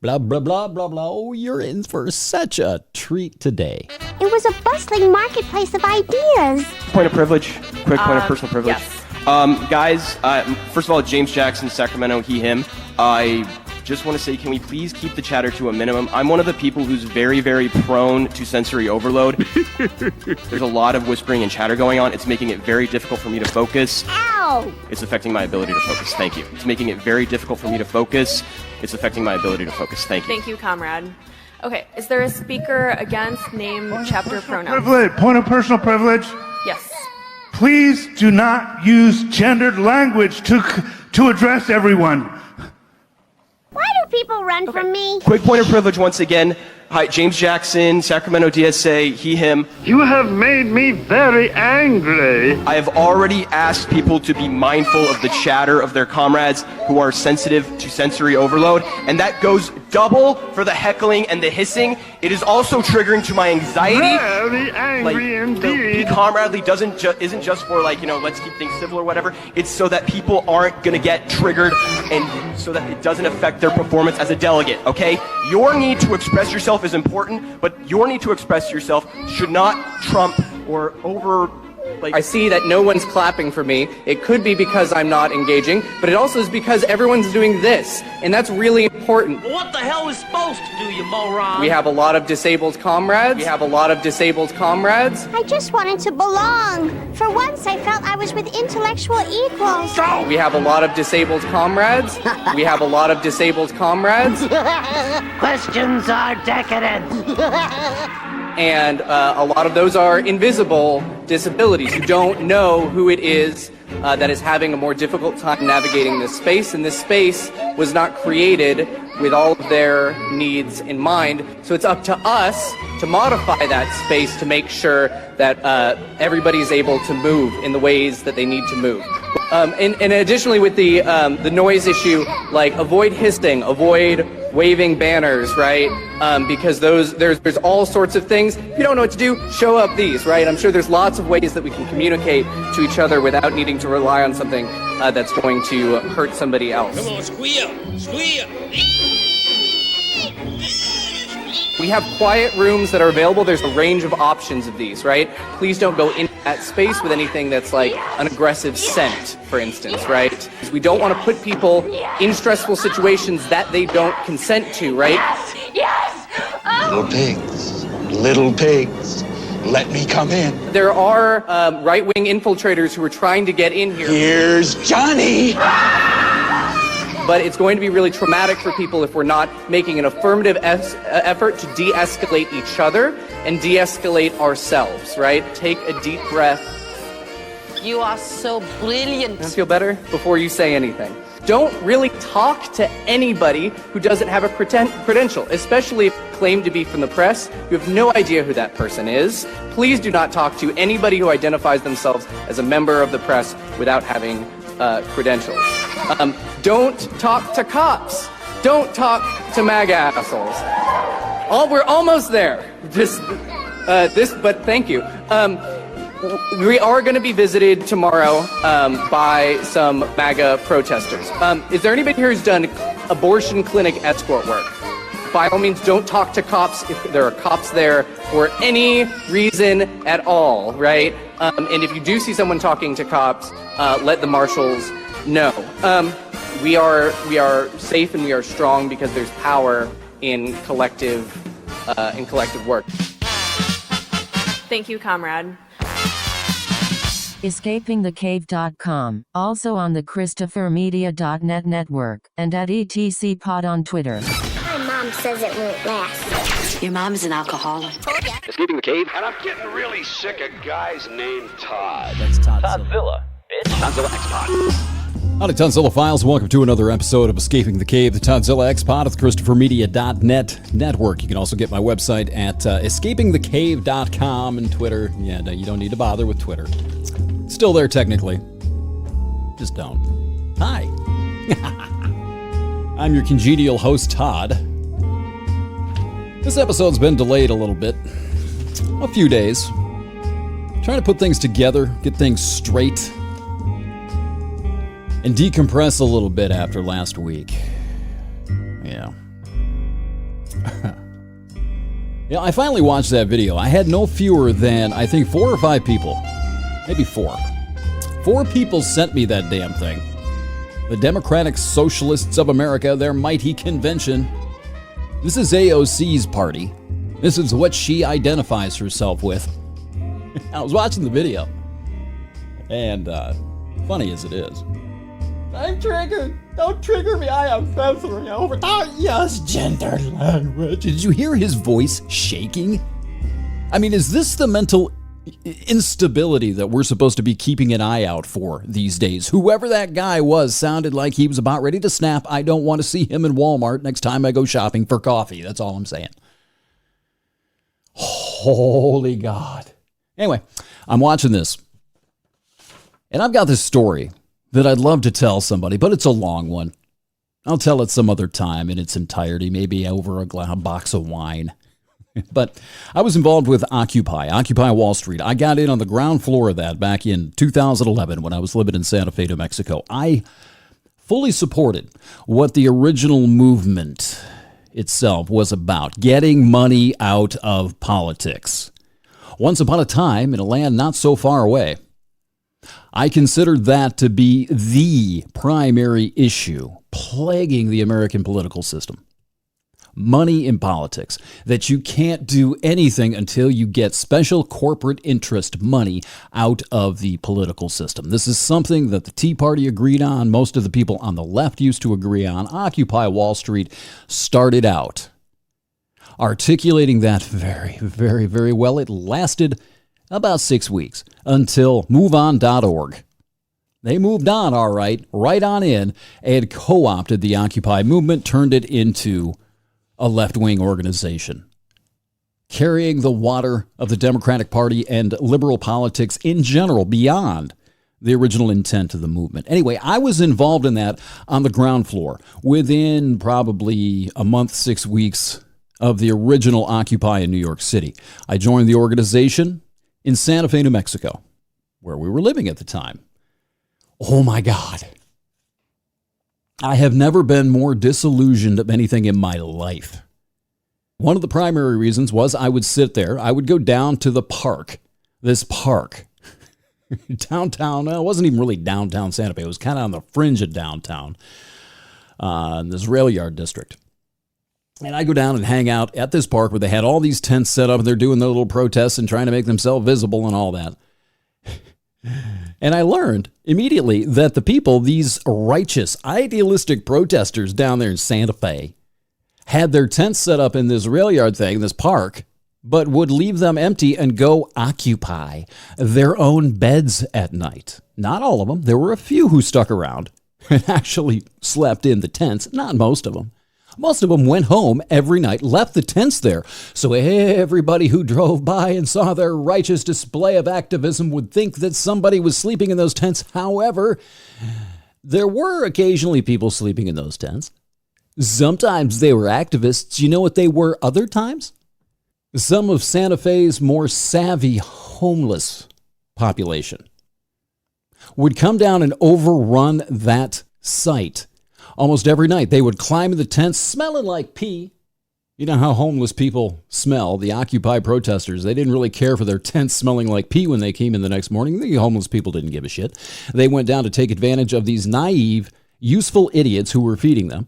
Blah, blah, blah, blah, blah. Oh, you're in for such a treat today. It was a bustling marketplace of ideas. Point of privilege. Quick point of personal privilege. Yes. Guys, first of all, James Jackson, Sacramento, he, him. I just want to say, can we please keep the chatter to a minimum? I'm one of the people who's very, very prone to sensory overload. There's a lot of whispering and chatter going on. It's making it very difficult for me to focus. Ow! It's affecting my ability to focus. Thank you. It's making it very difficult for me to focus. It's affecting my ability to focus. Thank you. Thank you, comrade. Okay, is there a speaker against name, chapter, pronoun? Point of personal privilege. Yes. Please do not use gendered language to address everyone. Why do people run from me? Quick point of privilege once again. Hi, James Jackson, Sacramento DSA, he, him. You have made me very angry. I have already asked people to be mindful of the chatter of their comrades who are sensitive to sensory overload, and that goes double for the heckling and the hissing. It is also triggering to my anxiety. Very angry indeed. The comradely isn't just for, like, let's keep things civil or whatever. It's so that people aren't gonna get triggered and so that it doesn't affect their performance as a delegate, okay? Your need to express yourself is important, but your need to express yourself should not trump or I see that no one's clapping for me. It could be because I'm not engaging, but it also is because everyone's doing this, and that's really important. What the hell is supposed to do, you moron? We have a lot of disabled comrades. I just wanted to belong. For once, I felt I was with intellectual equals. We have a lot of disabled comrades. Questions are decadent. And a lot of those are invisible disabilities. You don't know who it is that is having a more difficult time navigating this space, and this space was not created with all of their needs in mind. So it's up to us to modify that space to make sure that everybody's able to move in the ways that they need to move. And additionally, with the noise issue, like avoid hissing, avoid waving banners, right? Because there's all sorts of things. If you don't know what to do, show up these, right? I'm sure there's lots of ways that we can communicate to each other without needing to rely on something that's going to hurt somebody else. Come on, squeal. We have quiet rooms that are available. There's a range of options of these, right? Please don't go in that space with anything that's like an aggressive scent, for instance, right? We don't want to put people in stressful situations that they don't consent to, right? Yes! Little pigs, let me come in. There are right-wing infiltrators who are trying to get in here. Here's Johnny. But it's going to be really traumatic for people if we're not making an affirmative effort to de-escalate each other and de-escalate ourselves, right? Take a deep breath. You are so brilliant. Does that feel better? Before you say anything. Don't really talk to anybody who doesn't have a credential, especially if you claim to be from the press. You have no idea who that person is. Please do not talk to anybody who identifies themselves as a member of the press without having credentials. Don't talk to cops. Don't talk to MAGA assholes. We're almost there. But thank you. We are going to be visited tomorrow by some MAGA protesters. Is there anybody here who's done abortion clinic escort work? By all means, don't talk to cops if there are cops there for any reason at all, right? And if you do see someone talking to cops, let the marshals know. We are safe and we are strong because there's power in collective work. Thank you, comrade. EscapingTheCave.com, also on the ChristopherMedia.net network, and at ETCPod on Twitter. My mom says it won't last. Your mom is an alcoholic. Escaping the cave, and I'm getting really sick of guys named Todd. That's Toddzilla. It's Toddzilla X-Pod. Howdy, Toddzilla Files. Welcome to another episode of Escaping the Cave, the Toddzilla X-Pod of the ChristopherMedia.net network. You can also get my website at escapingthecave.com and Twitter. Yeah, no, you don't need to bother with Twitter. Still there, technically. Just don't. Hi. I'm your congenial host, Todd. This episode's been delayed a little bit. A few days. Trying to put things together, get things straight, and decompress a little bit after last week. Yeah. Yeah, I finally watched that video. I had no fewer than, I think, 4 or 5 people. Maybe 4. 4 people sent me that damn thing. The Democratic Socialists of America, their mighty convention. This is AOC's party. This is what she identifies herself with. I was watching the video. And, funny as it is, I'm triggered. Don't trigger me. I am sensory over. Yes, gender language. Did you hear his voice shaking? I mean, is this the mental instability that we're supposed to be keeping an eye out for these days? Whoever that guy was sounded like he was about ready to snap. I don't want to see him in Walmart next time I go shopping for coffee. That's all I'm saying. Holy God. Anyway, I'm watching this. And I've got this story that I'd love to tell somebody, but it's a long one. I'll tell it some other time in its entirety, maybe over a box of wine. But I was involved with Occupy Wall Street. I got in on the ground floor of that back in 2011 when I was living in Santa Fe, New Mexico. I fully supported what the original movement itself was about, getting money out of politics. Once upon a time, in a land not so far away, I considered that to be the primary issue plaguing the American political system. Money in politics, that you can't do anything until you get special corporate interest money out of the political system. This is something that the Tea Party agreed on. Most of the people on the left used to agree on. Occupy Wall Street started out articulating that very, very, very well. It lasted about 6 weeks until MoveOn.org. They moved on, all right on in, and co-opted the Occupy movement, turned it into a left-wing organization, carrying the water of the Democratic Party and liberal politics in general beyond the original intent of the movement. Anyway, I was involved in that on the ground floor within probably a month, 6 weeks of the original Occupy in New York City. I joined the organization in Santa Fe, New Mexico, where we were living at the time. Oh my God. I have never been more disillusioned of anything in my life. One of the primary reasons was I would sit there. I would go down to the park, this park, downtown. It wasn't even really downtown Santa Fe. It was kind of on the fringe of downtown, in this rail yard district. And I go down and hang out at this park where they had all these tents set up and they're doing their little protests and trying to make themselves visible and all that. And I learned immediately that the people, these righteous, idealistic protesters down there in Santa Fe, had their tents set up in this rail yard thing, this park, but would leave them empty and go occupy their own beds at night. Not all of them. There were a few who stuck around and actually slept in the tents. Not most of them. Most of them went home every night, left the tents there, so everybody who drove by and saw their righteous display of activism would think that somebody was sleeping in those tents. However, there were occasionally people sleeping in those tents. Sometimes they were activists. You know what they were other times? Some of Santa Fe's more savvy homeless population would come down and overrun that site. Almost every night, they would climb in the tents smelling like pee. You know how homeless people smell, the Occupy protesters. They didn't really care for their tents smelling like pee when they came in the next morning. The homeless people didn't give a shit. They went down to take advantage of these naive, useful idiots who were feeding them,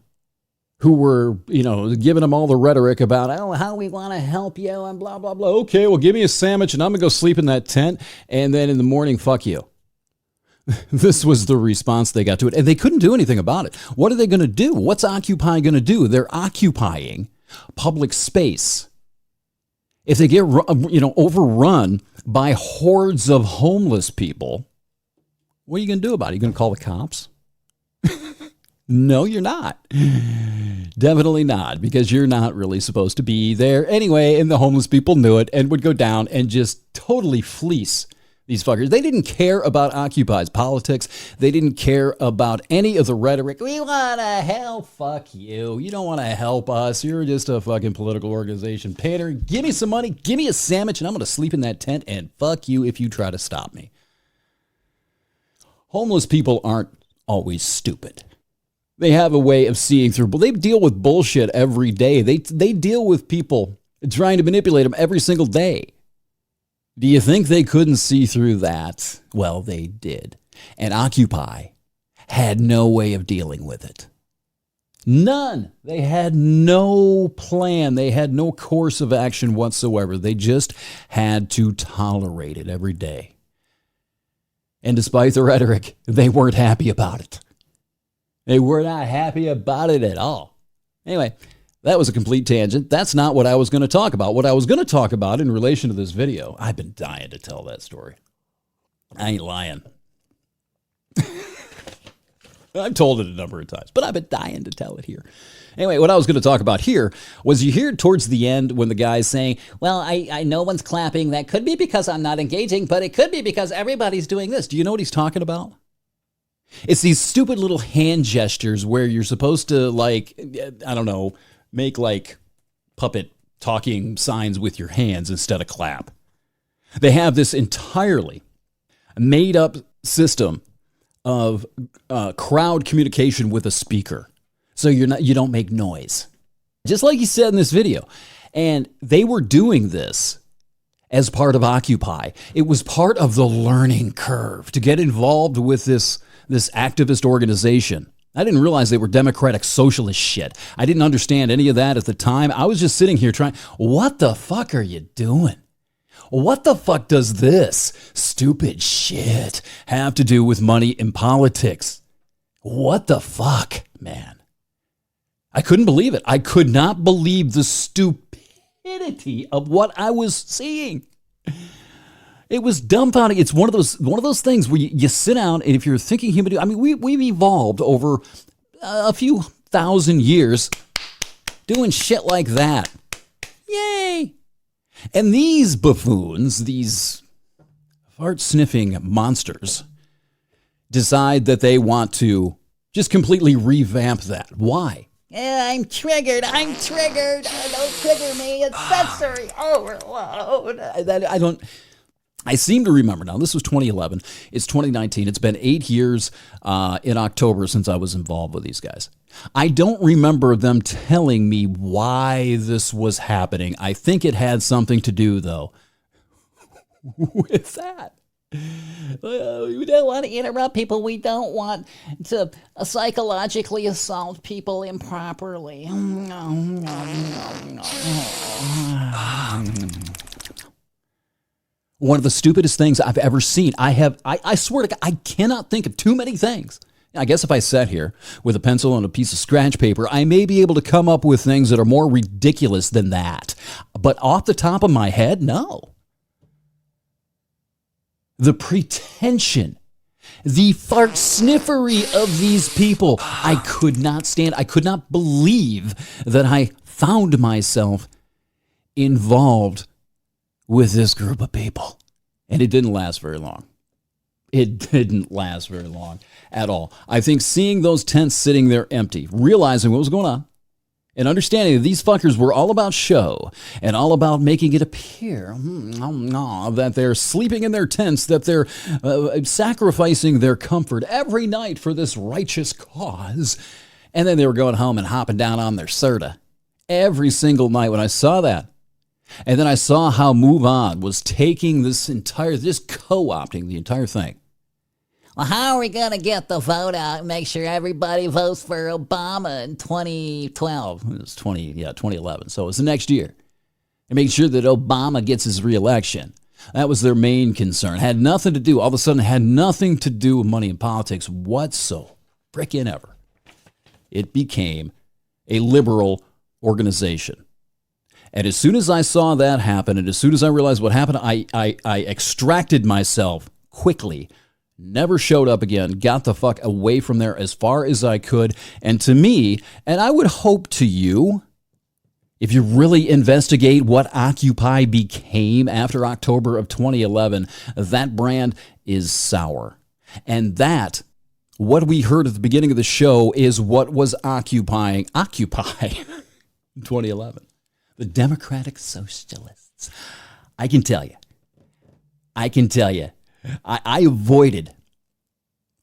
who were, giving them all the rhetoric about, how we want to help you and blah, blah, blah. Okay, well, give me a sandwich and I'm going to go sleep in that tent. And then in the morning, fuck you. This was the response they got to it. And they couldn't do anything about it. What are they going to do? What's Occupy going to do? They're occupying public space. If they get, overrun by hordes of homeless people, what are you going to do about it? Are you going to call the cops? No, you're not. Definitely not, because you're not really supposed to be there anyway. And the homeless people knew it and would go down and just totally fleece these fuckers. They didn't care about Occupy's politics. They didn't care about any of the rhetoric. We want to help. Fuck you. You don't want to help us. You're just a fucking political organization. Pander, give me some money. Give me a sandwich and I'm going to sleep in that tent and fuck you if you try to stop me. Homeless people aren't always stupid. They have a way of seeing through. But they deal with bullshit every day. They deal with people trying to manipulate them every single day. Do you think they couldn't see through that? Well, they did. And Occupy had no way of dealing with it. None. They had no plan. They had no course of action whatsoever. They just had to tolerate it every day. And despite the rhetoric, they weren't happy about it. They were not happy about it at all. Anyway, that was a complete tangent. That's not what I was going to talk about. What I was going to talk about in relation to this video, I've been dying to tell that story. I ain't lying. I've told it a number of times, but I've been dying to tell it here. Anyway, what I was going to talk about here was you hear towards the end when the guy's saying, well, I no one's clapping. That could be because I'm not engaging, but it could be because everybody's doing this. Do you know what he's talking about? It's these stupid little hand gestures where you're supposed to, like, I don't know, make like puppet talking signs with your hands instead of clap. They have this entirely made up system of crowd communication with a speaker. So you don't make noise. Just like he said in this video. And they were doing this as part of Occupy. It was part of the learning curve to get involved with this activist organization. I didn't realize they were democratic socialist shit. I didn't understand any of that at the time. I was just sitting here trying, what the fuck are you doing? What the fuck does this stupid shit have to do with money and politics? What the fuck, man? I couldn't believe it. I could not believe the stupidity of what I was seeing. It was dumbfounding. It's one of those things where you sit down, and if you're thinking human, I mean, we've evolved over a few thousand years doing shit like that. Yay! And these buffoons, these fart-sniffing monsters, decide that they want to just completely revamp that. Why? I'm triggered. Don't trigger me. It's sensory overload. I seem to remember now, this was 2011. It's 2019. It's been 8 years in October since I was involved with these guys. I don't remember them telling me why this was happening. I think it had something to do, though, with that. We don't want to interrupt people. We don't want to psychologically assault people improperly. One of the stupidest things I've ever seen. I swear to God, I cannot think of too many things. I guess if I sat here with a pencil and a piece of scratch paper, I may be able to come up with things that are more ridiculous than that. But off the top of my head, no. The pretension, the fart sniffery of these people, I could not stand. I could not believe that I found myself involved with this group of people. And it didn't last very long. It didn't last very long at all. I think seeing those tents sitting there empty, realizing what was going on, and understanding that these fuckers were all about show and all about making it appear that they're sleeping in their tents, that they're sacrificing their comfort every night for this righteous cause. And then they were going home and hopping down on their Serta every single night. When I saw that, and then I saw how Move On was taking just co-opting the entire thing. Well, how are we going to get the vote out and make sure everybody votes for Obama in 2012? It was 2011. So it was the next year. And make sure that Obama gets his reelection. That was their main concern. Had nothing to do, all of a sudden, had nothing to do with money and politics whatsoever. Frickin' ever. It became a liberal organization. And as soon as I saw that happen, and as soon as I realized what happened, I extracted myself quickly. Never showed up again, got the fuck away from there as far as I could. And to me, and I would hope to you, if you really investigate what Occupy became after October of 2011, that brand is sour. And that, what we heard at the beginning of the show, is what was Occupy in 2011. The Democratic Socialists. I can tell you, I avoided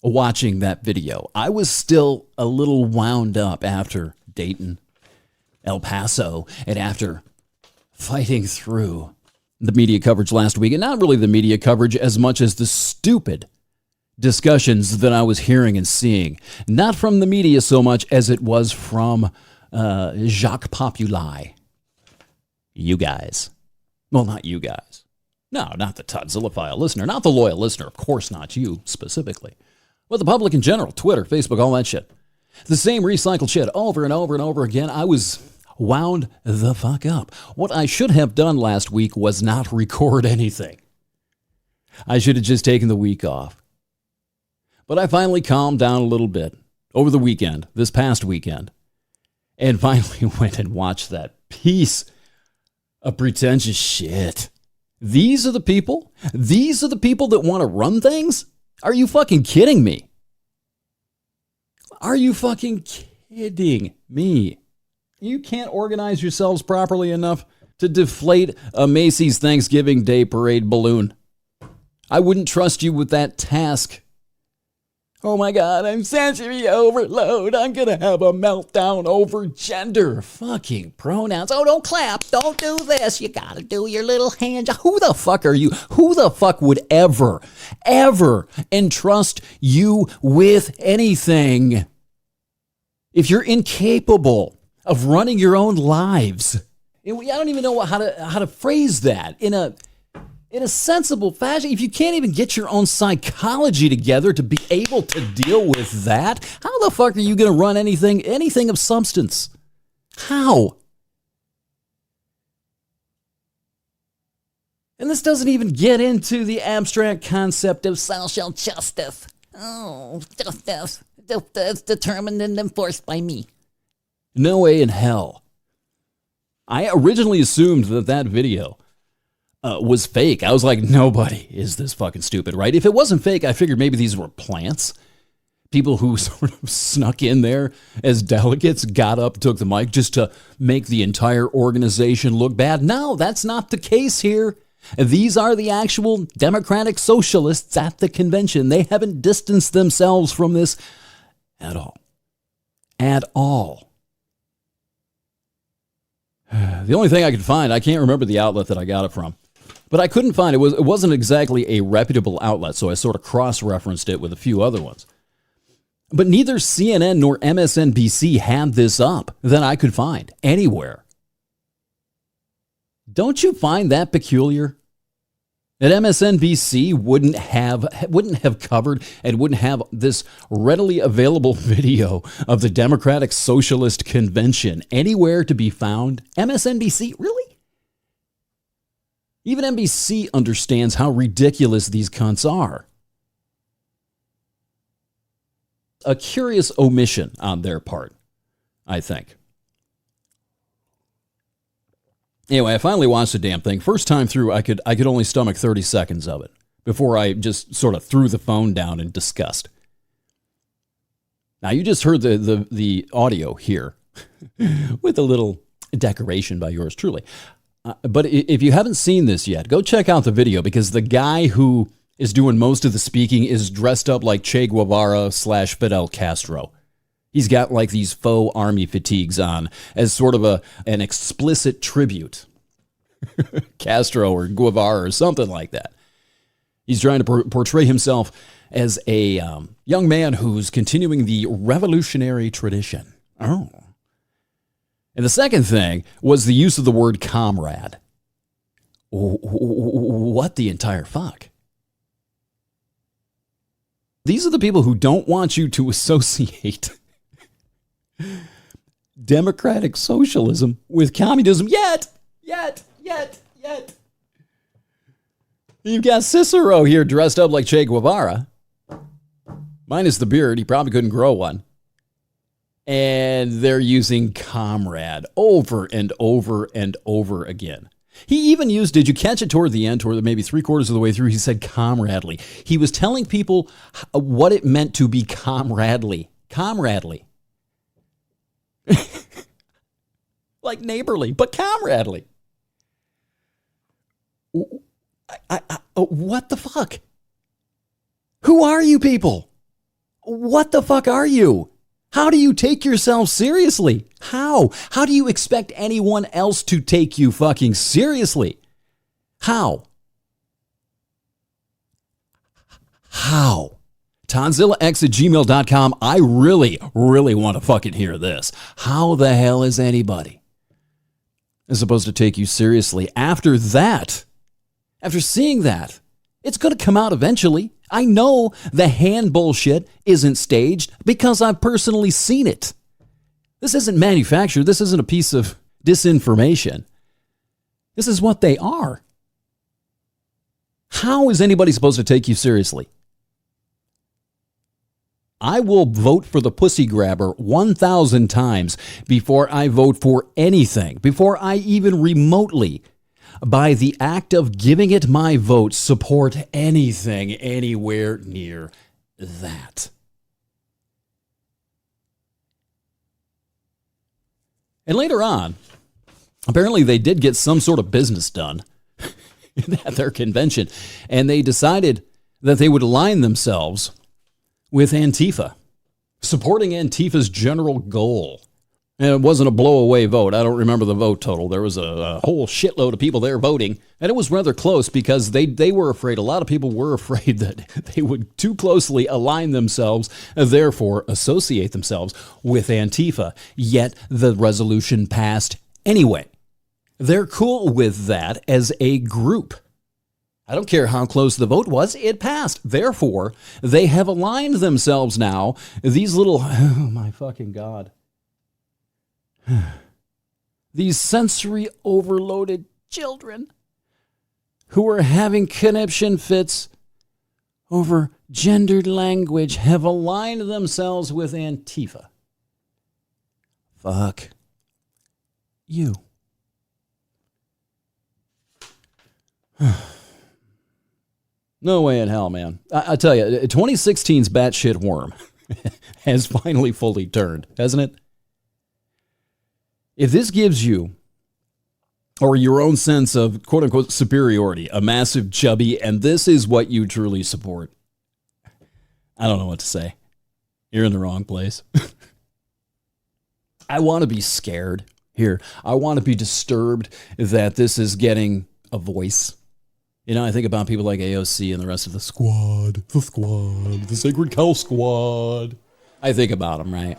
watching that video. I was still a little wound up after Dayton, El Paso, and after fighting through the media coverage last week. And not really the media coverage as much as the stupid discussions that I was hearing and seeing. Not from the media so much as it was from Jacques Populi. You guys. Well, not you guys. No, not the Toddzilla file listener. Not the loyal listener. Of course not you specifically. But the public in general. Twitter, Facebook, all that shit. The same recycled shit over and over and over again. I was wound the fuck up. What I should have done last week was not record anything. I should have just taken the week off. But I finally calmed down a little bit over the weekend, this past weekend, and finally went and watched that piece of pretentious shit. These are the people? These are the people that want to run things? Are you fucking kidding me? Are you fucking kidding me? You can't organize yourselves properly enough to deflate a Macy's Thanksgiving Day parade balloon. I wouldn't trust you with that task. Oh my God, I'm sensory overload. I'm going to have a meltdown over gender fucking pronouns. Oh, don't clap. Don't do this. You got to do your little hand. Who the fuck are you? Who the fuck would ever entrust you with anything if you're incapable of running your own lives? I don't even know how to phrase that in a sensible fashion. If you can't even get your own psychology together to be able to deal with that, how the fuck are you going to run anything of substance? How? And this doesn't even get into the abstract concept of social justice. Oh, justice. That's determined and enforced by me. No way in hell. I originally assumed that video was fake. I was like, nobody is this fucking stupid, right? If it wasn't fake, I figured maybe these were plants. People who sort of snuck in there as delegates, got up, took the mic just to make the entire organization look bad. No, that's not the case here. These are the actual Democratic Socialists at the convention. They haven't distanced themselves from this at all. At all. The only thing I could find, I can't remember the outlet that I got it from, but I couldn't find it. It wasn't exactly a reputable outlet, so I sort of cross-referenced it with a few other ones. But neither CNN nor MSNBC had this up that I could find anywhere. Don't you find that peculiar? That MSNBC wouldn't have covered and wouldn't have this readily available video of the Democratic Socialist Convention anywhere to be found? MSNBC? Really? Even NBC understands how ridiculous these cunts are. A curious omission on their part, I think. Anyway, I finally watched the damn thing. First time through, I could only stomach 30 seconds of it before I just sort of threw the phone down in disgust. Now, you just heard the audio here with a little decoration by yours truly. But if you haven't seen this yet, go check out the video, because the guy who is doing most of the speaking is dressed up like Che Guevara / Fidel Castro. He's got like these faux army fatigues on as sort of an explicit tribute. Castro or Guevara or something like that. He's trying to portray himself as a young man who's continuing the revolutionary tradition. Oh. And the second thing was the use of the word comrade. What the entire fuck? These are the people who don't want you to associate democratic socialism with communism yet. You've got Cicero here dressed up like Che Guevara. Minus the beard, he probably couldn't grow one. And they're using comrade over and over and over again. He even used, did you catch it toward the end, toward maybe 3/4 of the way through, he said comradely. He was telling people what it meant to be comradely. Comradely. Like neighborly, but comradely. What the fuck? Who are you people? What the fuck are you? How do you take yourself seriously? How? How do you expect anyone else to take you fucking seriously? How? How? TodzillaX@gmail.com. I really, really want to fucking hear this. How the hell is anybody supposed to take you seriously after that? After seeing that, it's going to come out eventually. I know the hand bullshit isn't staged because I've personally seen it. This isn't manufactured. This isn't a piece of disinformation. This is what they are. How is anybody supposed to take you seriously? I will vote for the pussy grabber 1,000 times before I vote for anything, before I even remotely, by the act of giving it my vote, support anything anywhere near that. And later on, apparently they did get some sort of business done at their convention, and they decided that they would align themselves with Antifa, supporting Antifa's general goal. And it wasn't a blow-away vote. I don't remember the vote total. There was a whole shitload of people there voting, and it was rather close because they were afraid, a lot of people were afraid that they would too closely align themselves, therefore associate themselves with Antifa. Yet the resolution passed anyway. They're cool with that as a group. I don't care how close the vote was, it passed. Therefore, they have aligned themselves now. These little, oh my fucking God. These sensory overloaded children who are having conniption fits over gendered language have aligned themselves with Antifa. Fuck you. No way in hell, man. I tell you, 2016's batshit worm has finally fully turned, hasn't it? If this gives you, or your own sense of quote-unquote superiority, a massive chubby, and this is what you truly support, I don't know what to say. You're in the wrong place. I want to be scared here. I want to be disturbed that this is getting a voice. You know, I think about people like AOC and the rest of the squad, the Sacred Cow Squad. I think about them, right?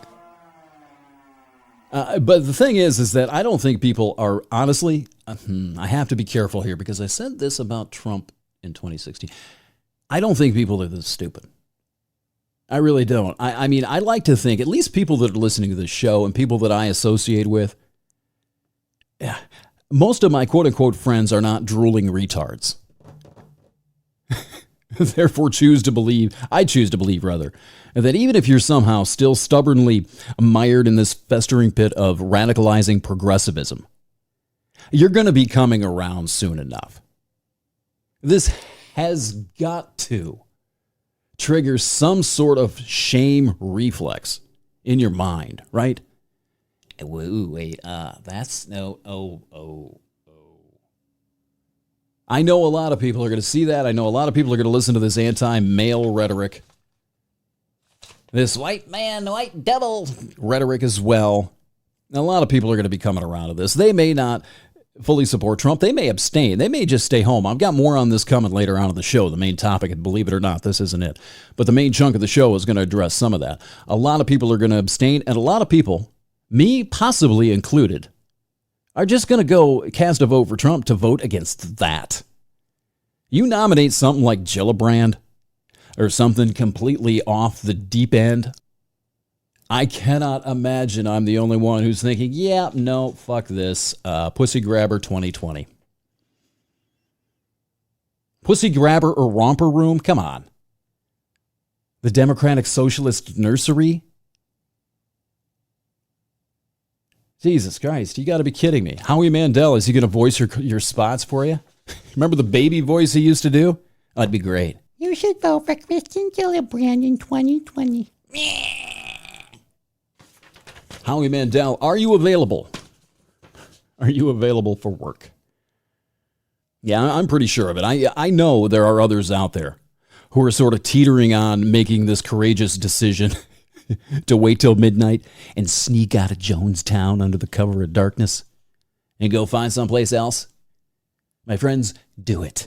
But the thing is that I don't think people are, honestly, I have to be careful here because I said this about Trump in 2016. I don't think people are this stupid. I really don't. I mean, I like to think, at least people that are listening to this show and people that I associate with, most of my quote-unquote friends are not drooling retards. Therefore, I choose to believe, that even if you're somehow still stubbornly mired in this festering pit of radicalizing progressivism, you're going to be coming around soon enough. This has got to trigger some sort of shame reflex in your mind, right? Ooh, wait, that's no, I know a lot of people are going to see that. I know a lot of people are going to listen to this anti-male rhetoric. This white man, white devil rhetoric as well. And a lot of people are going to be coming around to this. They may not fully support Trump. They may abstain. They may just stay home. I've got more on this coming later on in the show, the main topic, and believe it or not, this isn't it. But the main chunk of the show is going to address some of that. A lot of people are going to abstain, and a lot of people, me possibly included, are just going to go cast a vote for Trump to vote against that. You nominate something like Gillibrand or something completely off the deep end, I cannot imagine I'm the only one who's thinking, yeah, no, fuck this. Pussy Grabber 2020. Pussy Grabber or Romper Room? Come on. The Democratic Socialist Nursery? Jesus Christ, you got to be kidding me. Howie Mandel, is he going to voice your spots for you? Remember the baby voice he used to do? That'd be great. You should vote for Kristen Gillibrand in 2020. Howie Mandel, are you available? Are you available for work? Yeah, I'm pretty sure of it. I know there are others out there who are sort of teetering on making this courageous decision to wait till midnight and sneak out of Jonestown under the cover of darkness and go find someplace else. My friends, do it.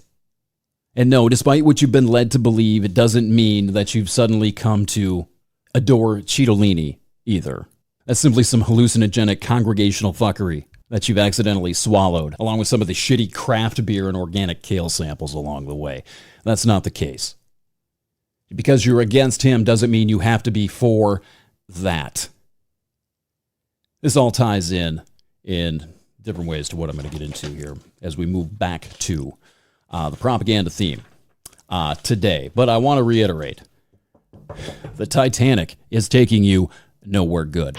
And no, despite what you've been led to believe, it doesn't mean that you've suddenly come to adore Cittadini either. That's simply some hallucinogenic congregational fuckery that you've accidentally swallowed, along with some of the shitty craft beer and organic kale samples along the way. That's not the case. Because you're against him doesn't mean you have to be for that. This all ties in different ways to what I'm going to get into here as we move back to the propaganda theme today. But I want to reiterate, the Titanic is taking you nowhere good.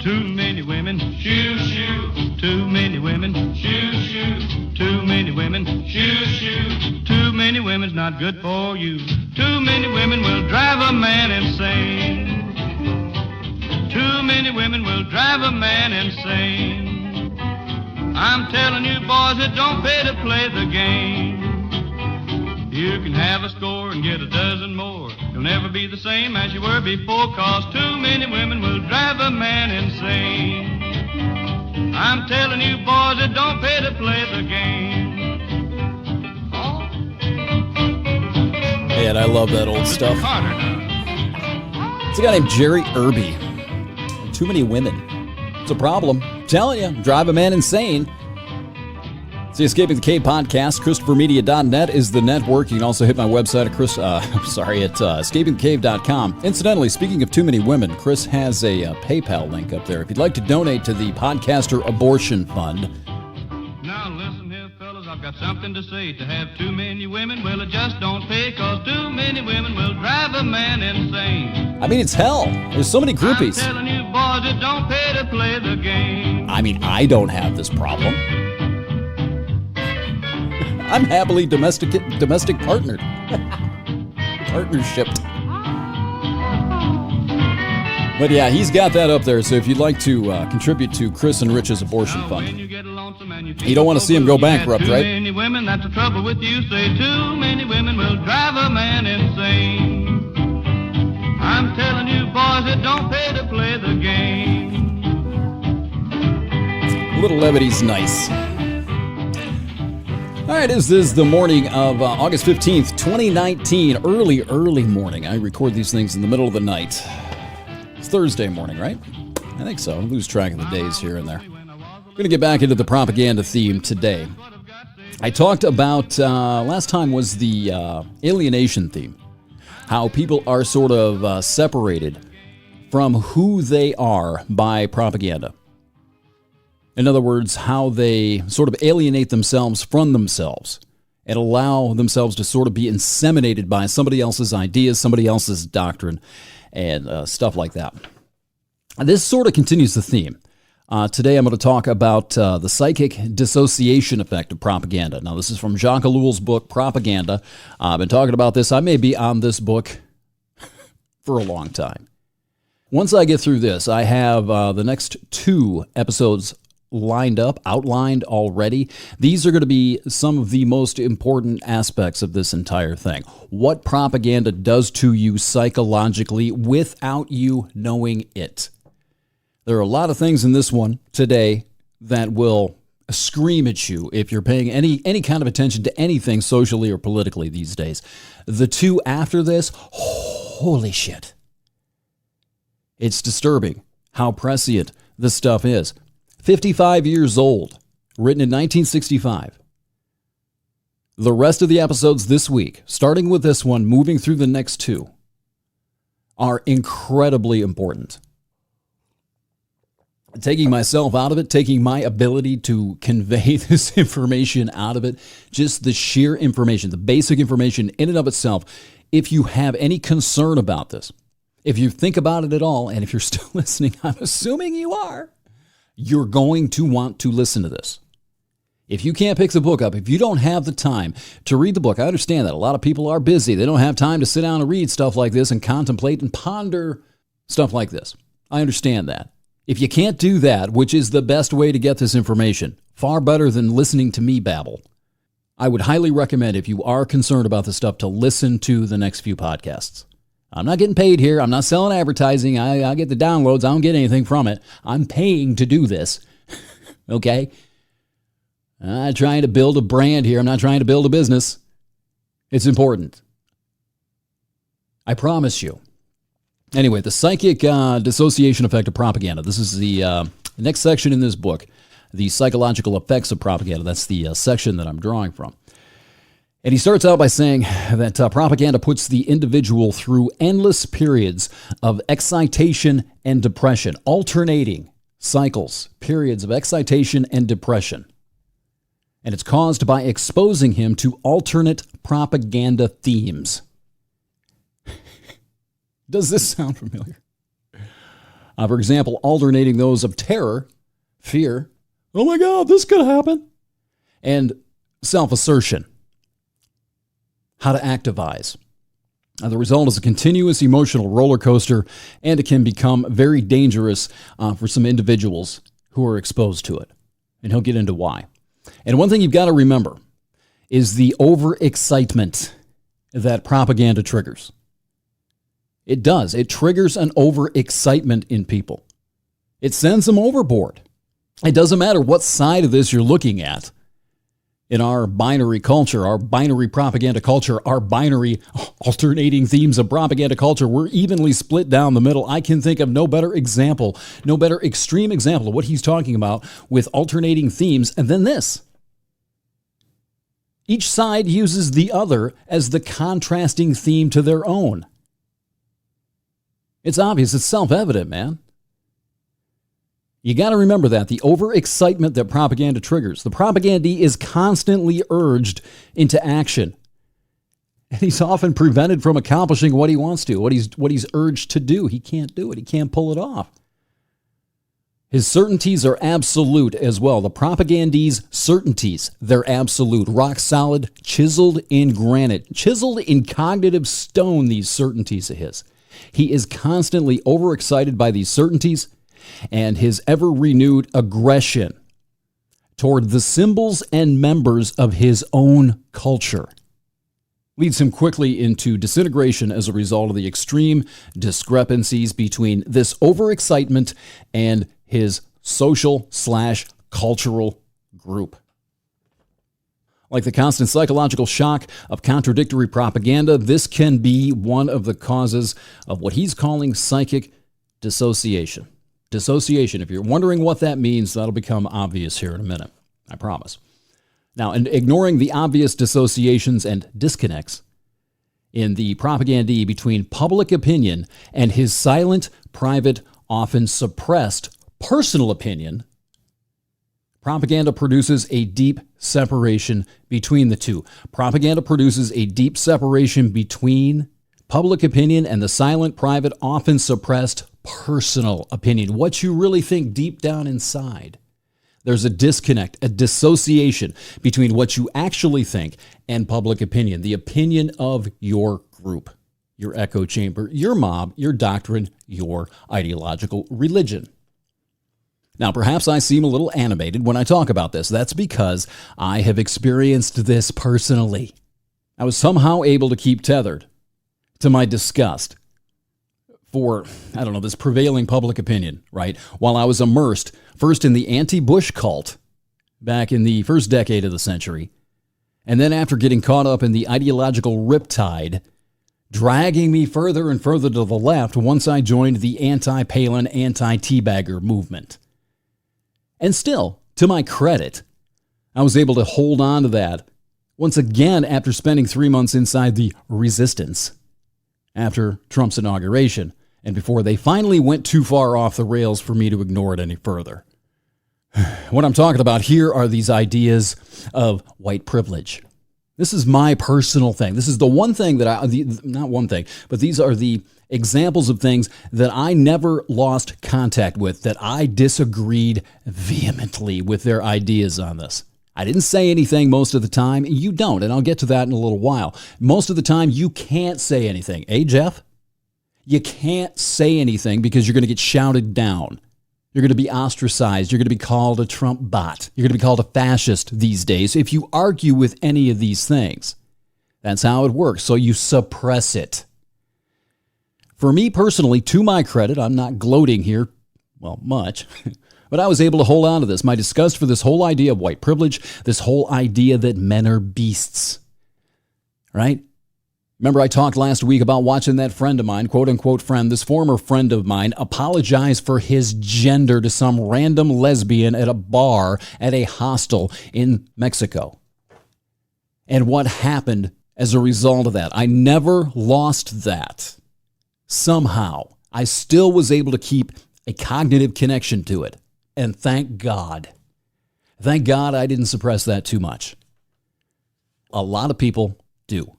Too many women, shoo, shoo. Too many women, shoo, shoo. Too many women, shoo, shoo. Too many women's not good for you. Too many women will drive a man insane. Too many women will drive a man insane. I'm telling you boys, it don't pay to play the game. You can have a score and get a dozen more. You'll never be the same as you were before, 'cause too many women will drive a man insane. I'm telling you boys, it don't pay to play the game. Man, I love that old stuff. It's a guy named Jerry Irby. Too many women. It's a problem. I'm telling you, drive a man insane. It's the Escaping the Cave podcast. ChristopherMedia.net is the network. You can also hit my website at escapingthecave.com. Incidentally, speaking of too many women, Chris has a PayPal link up there. If you'd like to donate to the Podcaster Abortion Fund. Now listen here, fellas, I've got something to say. To have too many women, well, it just don't pay, 'cause too many women will drive a man insane. I mean, it's hell. There's so many groupies. I'm telling you boys, it don't pay to play the game. I mean, I don't have this problem. I'm happily domestic partnered. Partnershiped. But yeah, he's got that up there. So if you'd like to contribute to Chris and Rich's abortion fund, you don't want to see him go bankrupt, right? Too many women, that's the trouble with you. Say too many women will drive a man insane. I'm telling you boys, it don't pay to play the game. A little levity's nice. All right, this is the morning of August 15th, 2019. Early morning. I record these things in the middle of the night. It's Thursday morning, right? I think so. I lose track of the days here and there. I'm going to get back into the propaganda theme today. I talked about, last time was the alienation theme. How people are sort of separated from who they are by propaganda. In other words, how they sort of alienate themselves from themselves and allow themselves to sort of be inseminated by somebody else's ideas, somebody else's doctrine, and stuff like that. And this sort of continues the theme. Today I'm going to talk about the psychic dissociation effect of propaganda. Now, this is from Jacques Ellul's book, Propaganda. I've been talking about this. I may be on this book for a long time. Once I get through this, I have the next 2 episodes outlined already. These are going to be some of the most important aspects of this entire thing. What propaganda does to you psychologically without you knowing it. There are a lot of things in this one today that will scream at you if you're paying any kind of attention to anything socially or politically these days. The 2 after this, holy shit. It's disturbing how prescient this stuff is. 55 years old, written in 1965. The rest of the episodes this week, starting with this one, moving through the next 2, are incredibly important. Taking myself out of it, taking my ability to convey this information out of it, just the sheer information, the basic information in and of itself, if you have any concern about this, if you think about it at all, and if you're still listening, I'm assuming you are, you're going to want to listen to this. If you can't pick the book up, if you don't have the time to read the book, I understand that. A lot of people are busy. They don't have time to sit down and read stuff like this and contemplate and ponder stuff like this. I understand that. If you can't do that, which is the best way to get this information, far better than listening to me babble, I would highly recommend, if you are concerned about this stuff, to listen to the next few podcasts. I'm not getting paid here. I'm not selling advertising. I get the downloads. I don't get anything from it. I'm paying to do this. Okay? I'm not trying to build a brand here. I'm not trying to build a business. It's important. I promise you. Anyway, the psychic dissociation effect of propaganda. This is the next section in this book, the psychological effects of propaganda. That's the section that I'm drawing from. And he starts out by saying that propaganda puts the individual through endless periods of excitation and depression, alternating cycles, periods of excitation and depression. And it's caused by exposing him to alternate propaganda themes. Does this sound familiar? For example, alternating those of terror, fear, oh my God, this could happen, and self-assertion, how to activize. The result is a continuous emotional roller coaster, and it can become very dangerous for some individuals who are exposed to it. And he'll get into why. And one thing you've got to remember is the overexcitement that propaganda triggers. It does. It triggers an overexcitement in people. It sends them overboard. It doesn't matter what side of this you're looking at. In our binary culture, our binary propaganda culture, our binary alternating themes of propaganda culture, we're evenly split down the middle. I can think of no better example, no better extreme example of what he's talking about with alternating themes than this. Each side uses the other as the contrasting theme to their own. It's obvious. It's self-evident, man. You got to remember that. The overexcitement that propaganda triggers. The propagandee is constantly urged into action. And he's often prevented from accomplishing what he wants to, what he's urged to do. He can't do it. He can't pull it off. His certainties are absolute as well. The propagandee's certainties, they're absolute. Rock solid, chiseled in granite, chiseled in cognitive stone, these certainties of his. He is constantly overexcited by these certainties and his ever-renewed aggression toward the symbols and members of his own culture leads him quickly into disintegration as a result of the extreme discrepancies between this overexcitement and his social/cultural group. Like the constant psychological shock of contradictory propaganda, this can be one of the causes of what he's calling psychic dissociation. Dissociation, if you're wondering what that means, that'll become obvious here in a minute, I promise. Now, and ignoring the obvious dissociations and disconnects in the propagandee between public opinion and his silent, private, often suppressed personal opinion, propaganda produces a deep separation between the two. Propaganda produces a deep separation between public opinion and the silent, private, often suppressed personal opinion. What you really think deep down inside. There's a disconnect, a dissociation between what you actually think and public opinion, the opinion of your group, your echo chamber, your mob, your doctrine, your ideological religion. Now, perhaps I seem a little animated when I talk about this. That's because I have experienced this personally. I was somehow able to keep tethered to my disgust for, this prevailing public opinion, right? While I was immersed first in the anti-Bush cult back in the first decade of the century, and then after getting caught up in the ideological riptide, dragging me further and further to the left once I joined the anti-Palin, anti-teabagger movement. And still, to my credit, I was able to hold on to that once again after spending 3 months inside the resistance after Trump's inauguration and before they finally went too far off the rails for me to ignore it any further. What I'm talking about here are these ideas of white privilege. This is my personal thing. This is the one thing that not one thing, but these are the examples of things that I never lost contact with, that I disagreed vehemently with their ideas on this. I didn't say anything most of the time. You don't, and I'll get to that in a little while. Most of the time, you can't say anything. Jeff? You can't say anything because you're going to get shouted down. You're going to be ostracized. You're going to be called a Trump bot. You're going to be called a fascist these days if you argue with any of these things. That's how it works. So you suppress it. For me personally, to my credit, I'm not gloating here, well, much, but I was able to hold on to this. My disgust for this whole idea of white privilege, this whole idea that men are beasts, right? Remember, I talked last week about watching that friend of mine, quote unquote friend, this former friend of mine, apologize for his gender to some random lesbian at a bar at a hostel in Mexico. And what happened as a result of that? I never lost that. Somehow, I still was able to keep a cognitive connection to it. And thank God. Thank God I didn't suppress that too much. A lot of people do.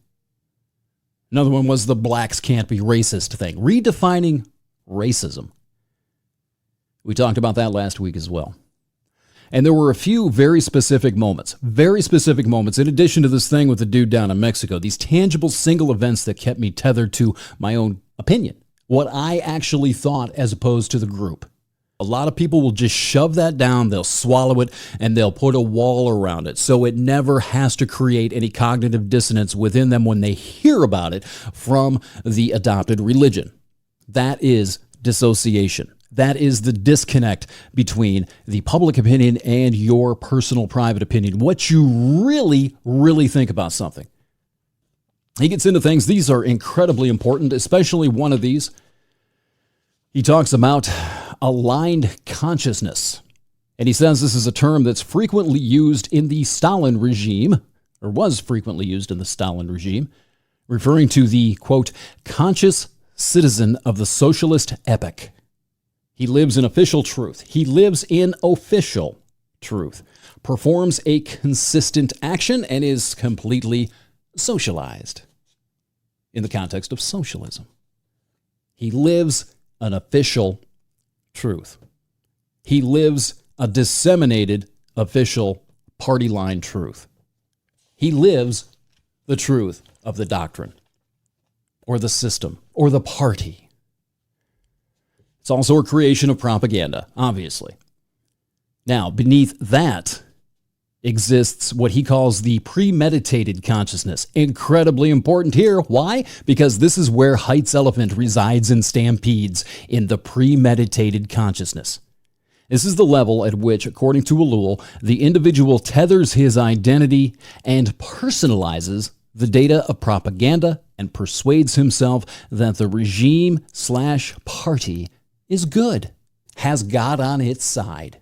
Another one was the blacks can't be racist thing. Redefining racism. We talked about that last week as well. And there were a few very specific moments, in addition to this thing with the dude down in Mexico, these tangible single events that kept me tethered to my own opinion, what I actually thought as opposed to the group. A lot of people will just shove that down, they'll swallow it, and they'll put a wall around it. So it never has to create any cognitive dissonance within them when they hear about it from the adopted religion. That is dissociation. That is the disconnect between the public opinion and your personal private opinion, what you really, really think about something. He gets into things. These are incredibly important, especially one of these. He talks about aligned consciousness. And he says this is a term that's frequently used in the Stalin regime, or was frequently used in the Stalin regime, referring to the, quote, conscious citizen of the socialist epoch. He lives in official truth. He lives in official truth, performs a consistent action, and is completely socialized in the context of socialism. He lives an official truth. He lives a disseminated official party line truth. He lives the truth of the doctrine or the system or the party. It's also a creation of propaganda, obviously. Now, beneath that exists what he calls the premeditated consciousness. Incredibly important here. Why? Because this is where Haidt's elephant resides and stampedes, in the premeditated consciousness. This is the level at which, according to Ellul, the individual tethers his identity and personalizes the data of propaganda and persuades himself that the regime/party is good, has God on its side.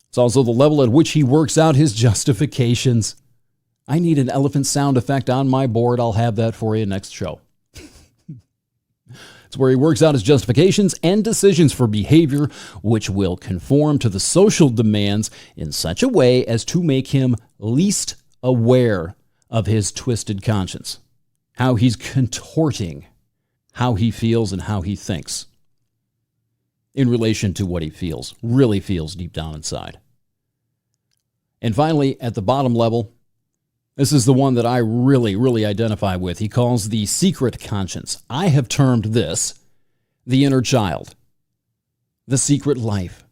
It's also the level at which he works out his justifications. I need an elephant sound effect on my board. I'll have that for you next show. It's where he works out his justifications and decisions for behavior which will conform to the social demands in such a way as to make him least aware of his twisted conscience, how he's contorting how he feels and how he thinks in relation to what he feels, really feels deep down inside. And finally, at the bottom level, this is the one that I really, really identify with. He calls the secret conscience. I have termed this the inner child, the secret life.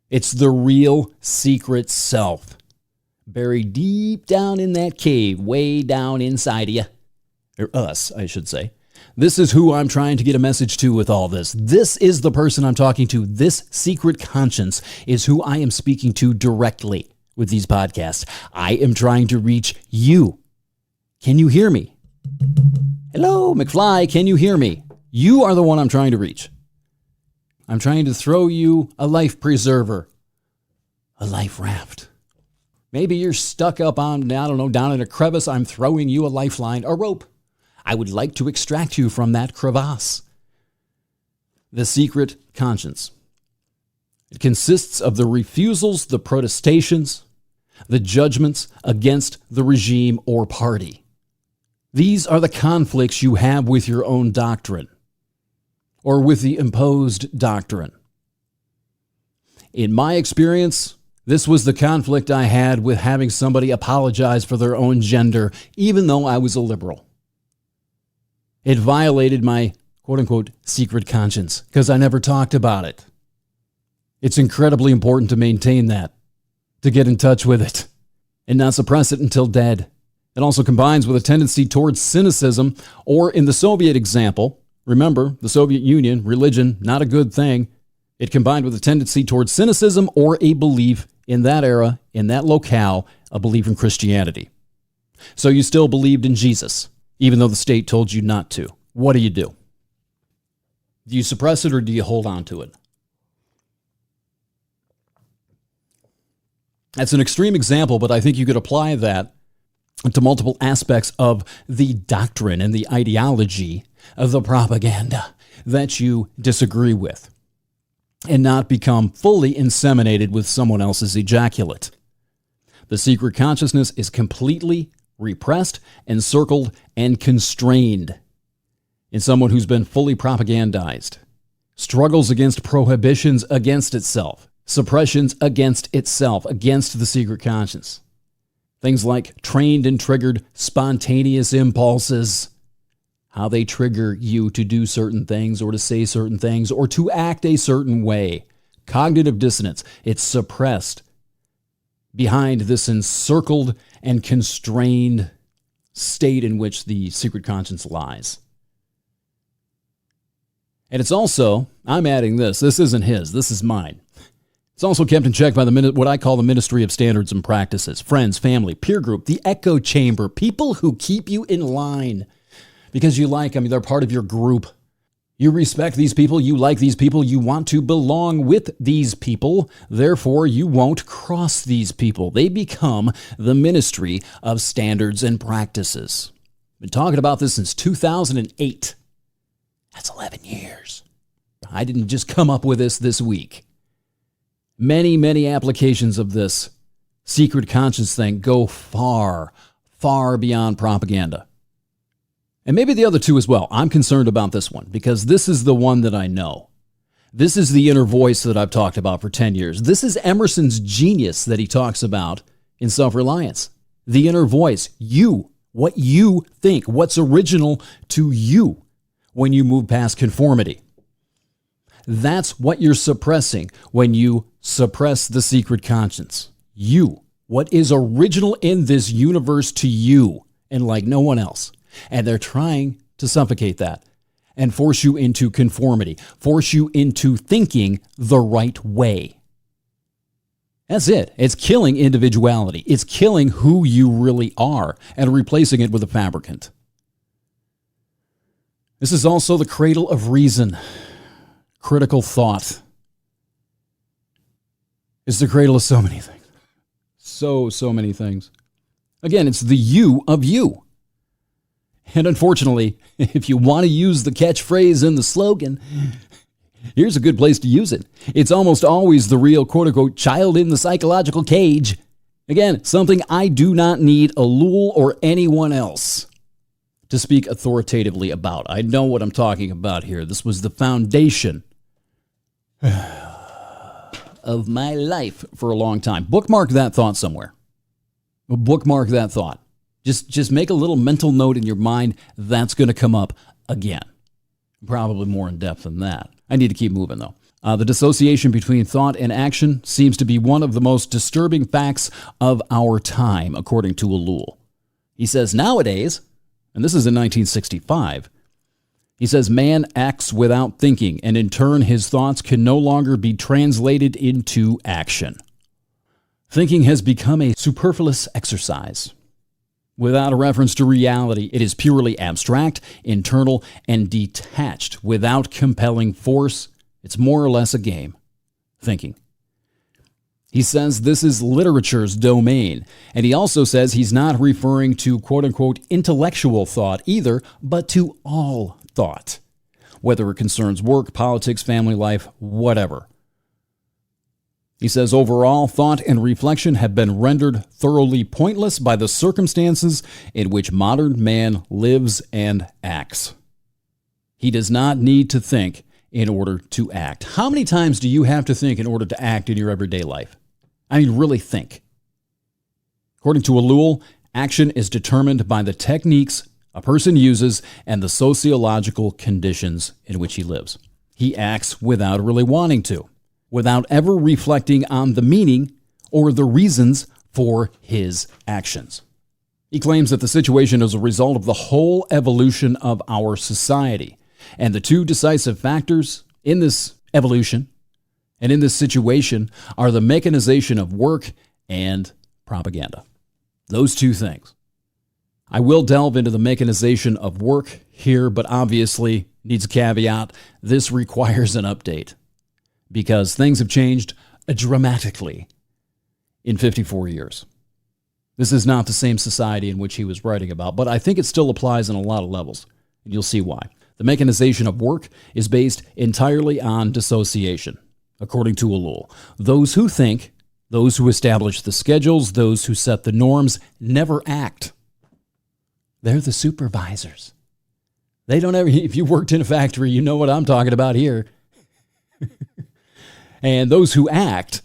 It's the real secret self, buried deep down in that cave, way down inside of you, or us, I should say. This is who I'm trying to get a message to with all this. This is the person I'm talking to. This secret conscience is who I am speaking to directly with these podcasts. I am trying to reach you. Can you hear me? Hello, McFly, can you hear me? You are the one I'm trying to reach. I'm trying to throw you a life preserver, a life raft. Maybe you're stuck up on, I don't know, down in a crevice. I'm throwing you a lifeline, a rope. I would like to extract you from that crevasse. The secret conscience. It consists of the refusals, the protestations, the judgments against the regime or party. These are the conflicts you have with your own doctrine or with the imposed doctrine. In my experience, this was the conflict I had with having somebody apologize for their own gender, even though I was a liberal. It violated my quote-unquote secret conscience because I never talked about it. It's incredibly important to maintain that, to get in touch with it, and not suppress it until dead. It also combines with a tendency towards cynicism, or in the Soviet example, remember, the Soviet Union, religion, not a good thing. It combined with a tendency towards cynicism or a belief in that era, in that locale, a belief in Christianity. So you still believed in Jesus, even though the state told you not to. What do? Do you suppress it or do you hold on to it? That's an extreme example, but I think you could apply that to multiple aspects of the doctrine and the ideology of the propaganda that you disagree with, and not become fully inseminated with someone else's ejaculate. The secret consciousness is completely repressed, encircled, and constrained in someone who's been fully propagandized, struggles against prohibitions against itself, suppressions against itself, against the secret conscience. Things like trained and triggered spontaneous impulses, how they trigger you to do certain things or to say certain things or to act a certain way. Cognitive dissonance, it's suppressed behind this encircled and constrained state in which the secret conscience lies. And it's also, I'm adding this isn't his, this is mine. It's also kept in check by what I call the Ministry of Standards and Practices, friends, family, peer group, the echo chamber, people who keep you in line because you like them, they're part of your group. You respect these people, you like these people, you want to belong with these people, therefore you won't cross these people. They become the Ministry of Standards and Practices. Been talking about this since 2008. That's 11 years. I didn't just come up with this week. Many, many applications of this secret conscience thing go far, far beyond propaganda. And maybe the other two as well. I'm concerned about this one because this is the one that I know. This is the inner voice that I've talked about for 10 years. This is Emerson's genius that he talks about in Self-Reliance. The inner voice, you, what you think, what's original to you when you move past conformity. That's what you're suppressing when you suppress the secret conscience. You, what is original in this universe to you and like no one else. And they're trying to suffocate that and force you into conformity, force you into thinking the right way. That's it. It's killing individuality. It's killing who you really are and replacing it with a fabricant. This is also the cradle of reason. Critical thought is the cradle of so many things. So many things. Again, it's the you of you. And unfortunately, if you want to use the catchphrase in the slogan, here's a good place to use it. It's almost always the real quote-unquote child in the psychological cage. Again, something I do not need Ellul or anyone else to speak authoritatively about. I know what I'm talking about here. This was the foundation of my life for a long time. Bookmark that thought somewhere. Bookmark that thought. Just make a little mental note in your mind. That's going to come up again. Probably more in depth than that. I need to keep moving, though. The dissociation between thought and action seems to be one of the most disturbing facts of our time, according to Ellul. He says nowadays, and this is in 1965, he says man acts without thinking, and in turn his thoughts can no longer be translated into action. Thinking has become a superfluous exercise. Without a reference to reality, it is purely abstract, internal, and detached. Without compelling force, it's more or less a game. Thinking. He says this is literature's domain, and he also says he's not referring to quote-unquote intellectual thought either, but to all thought, whether it concerns work, politics, family life, whatever. He says overall, thought and reflection have been rendered thoroughly pointless by the circumstances in which modern man lives and acts. He does not need to think in order to act. How many times do you have to think in order to act in your everyday life? I mean, really think. According to Ellul, action is determined by the techniques a person uses and the sociological conditions in which he lives. He acts without really wanting to. without ever reflecting on the meaning or the reasons for his actions. He claims that the situation is a result of the whole evolution of our society, and the two decisive factors in this evolution and in this situation are the mechanization of work and propaganda. Those two things. I will delve into the mechanization of work here, but obviously needs a caveat. This requires an update because things have changed dramatically in 54 years. This is not the same society in which he was writing about, but I think it still applies on a lot of levels, and you'll see why. The mechanization of work is based entirely on dissociation, according to Ellul. Those who think, those who establish the schedules, those who set the norms, never act. They're the supervisors. They don't ever, if you worked in a factory, you know what I'm talking about here. And those who act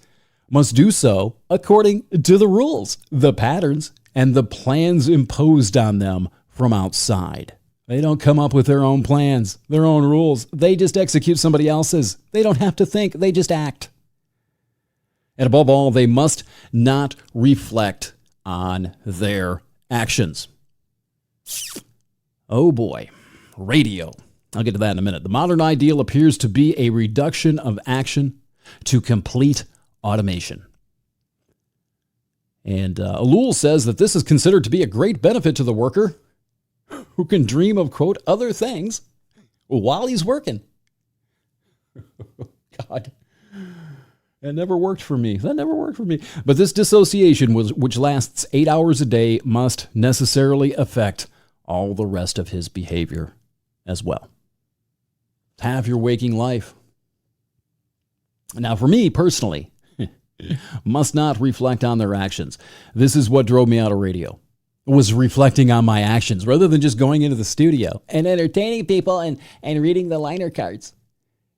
must do so according to the rules, the patterns, and the plans imposed on them from outside. They don't come up with their own plans, their own rules. They just execute somebody else's. They don't have to think. They just act. And above all, they must not reflect on their actions. Oh boy, radio. I'll get to that in a minute. The modern ideal appears to be a reduction of action to complete automation. And Ellul says that this is considered to be a great benefit to the worker who can dream of, quote, other things while he's working. God, that never worked for me. But this dissociation, which lasts 8 hours a day, must necessarily affect all the rest of his behavior as well. Have your waking life. Now, for me personally, must not reflect on their actions. This is what drove me out of radio, was reflecting on my actions rather than just going into the studio and entertaining people and reading the liner cards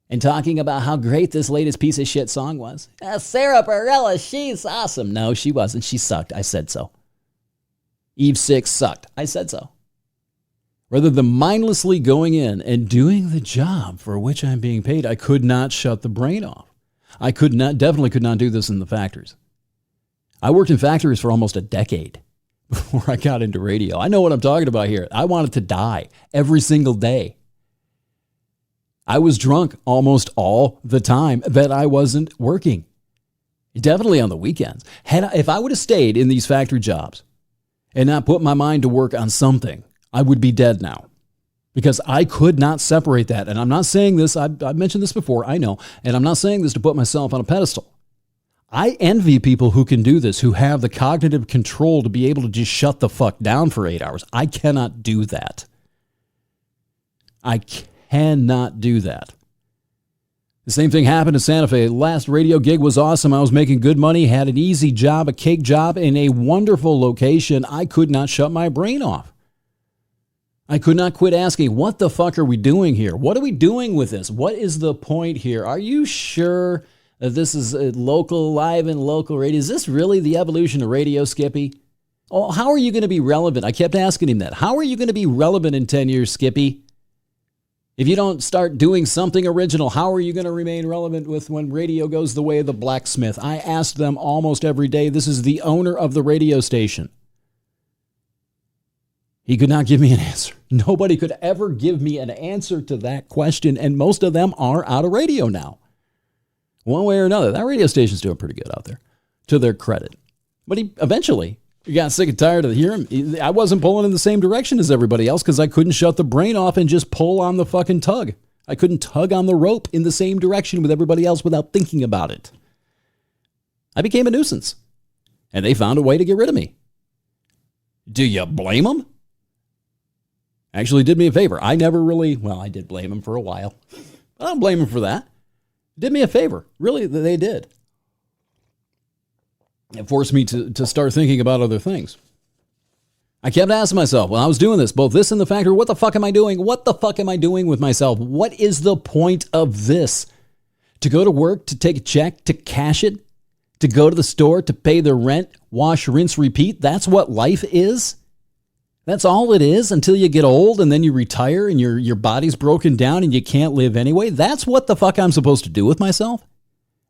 and talking about how great this latest piece of shit song was. Sarah Bareilles, she's awesome. No, she wasn't. She sucked. I said so. Eve 6 sucked. I said so. Rather than mindlessly going in and doing the job for which I'm being paid, I could not shut the brain off. I definitely could not do this in the factories. I worked in factories for almost a decade before I got into radio. I know what I'm talking about here. I wanted to die every single day. I was drunk almost all the time that I wasn't working. Definitely on the weekends. If I would have stayed in these factory jobs and not put my mind to work on something, I would be dead now. Because I could not separate that. And I'm not saying this, I've mentioned this before, I know. And I'm not saying this to put myself on a pedestal. I envy people who can do this, who have the cognitive control to be able to just shut the fuck down for 8 hours. I cannot do that. I cannot do that. The same thing happened in Santa Fe. The last radio gig was awesome. I was making good money, had an easy job, a cake job in a wonderful location. I could not shut my brain off. I could not quit asking, what the fuck are we doing here? What are we doing with this? What is the point here? Are you sure that this is a local, live and local radio? Is this really the evolution of radio, Skippy? Oh, how are you going to be relevant? I kept asking him that. How are you going to be relevant in 10 years, Skippy? If you don't start doing something original, how are you going to remain relevant with when radio goes the way of the blacksmith? I asked them almost every day. This is the owner of the radio station. He could not give me an answer. Nobody could ever give me an answer to that question, and most of them are out of radio now. One way or another, that radio station's doing pretty good out there, to their credit. But he eventually got sick and tired of hearing. I wasn't pulling in the same direction as everybody else because I couldn't shut the brain off and just pull on the fucking tug. I couldn't tug on the rope in the same direction with everybody else without thinking about it. I became a nuisance, and they found a way to get rid of me. Do you blame them? Actually did me a favor. I did blame him for a while. I don't blame him for that. Did me a favor. Really, they did. It forced me to start thinking about other things. I kept asking myself, when I was doing this, both this and the factory, what the fuck am I doing? What the fuck am I doing with myself? What is the point of this? To go to work, to take a check, to cash it, to go to the store, to pay the rent, wash, rinse, repeat? That's what life is? That's all it is until you get old and then you retire and your body's broken down and you can't live anyway? That's what the fuck I'm supposed to do with myself?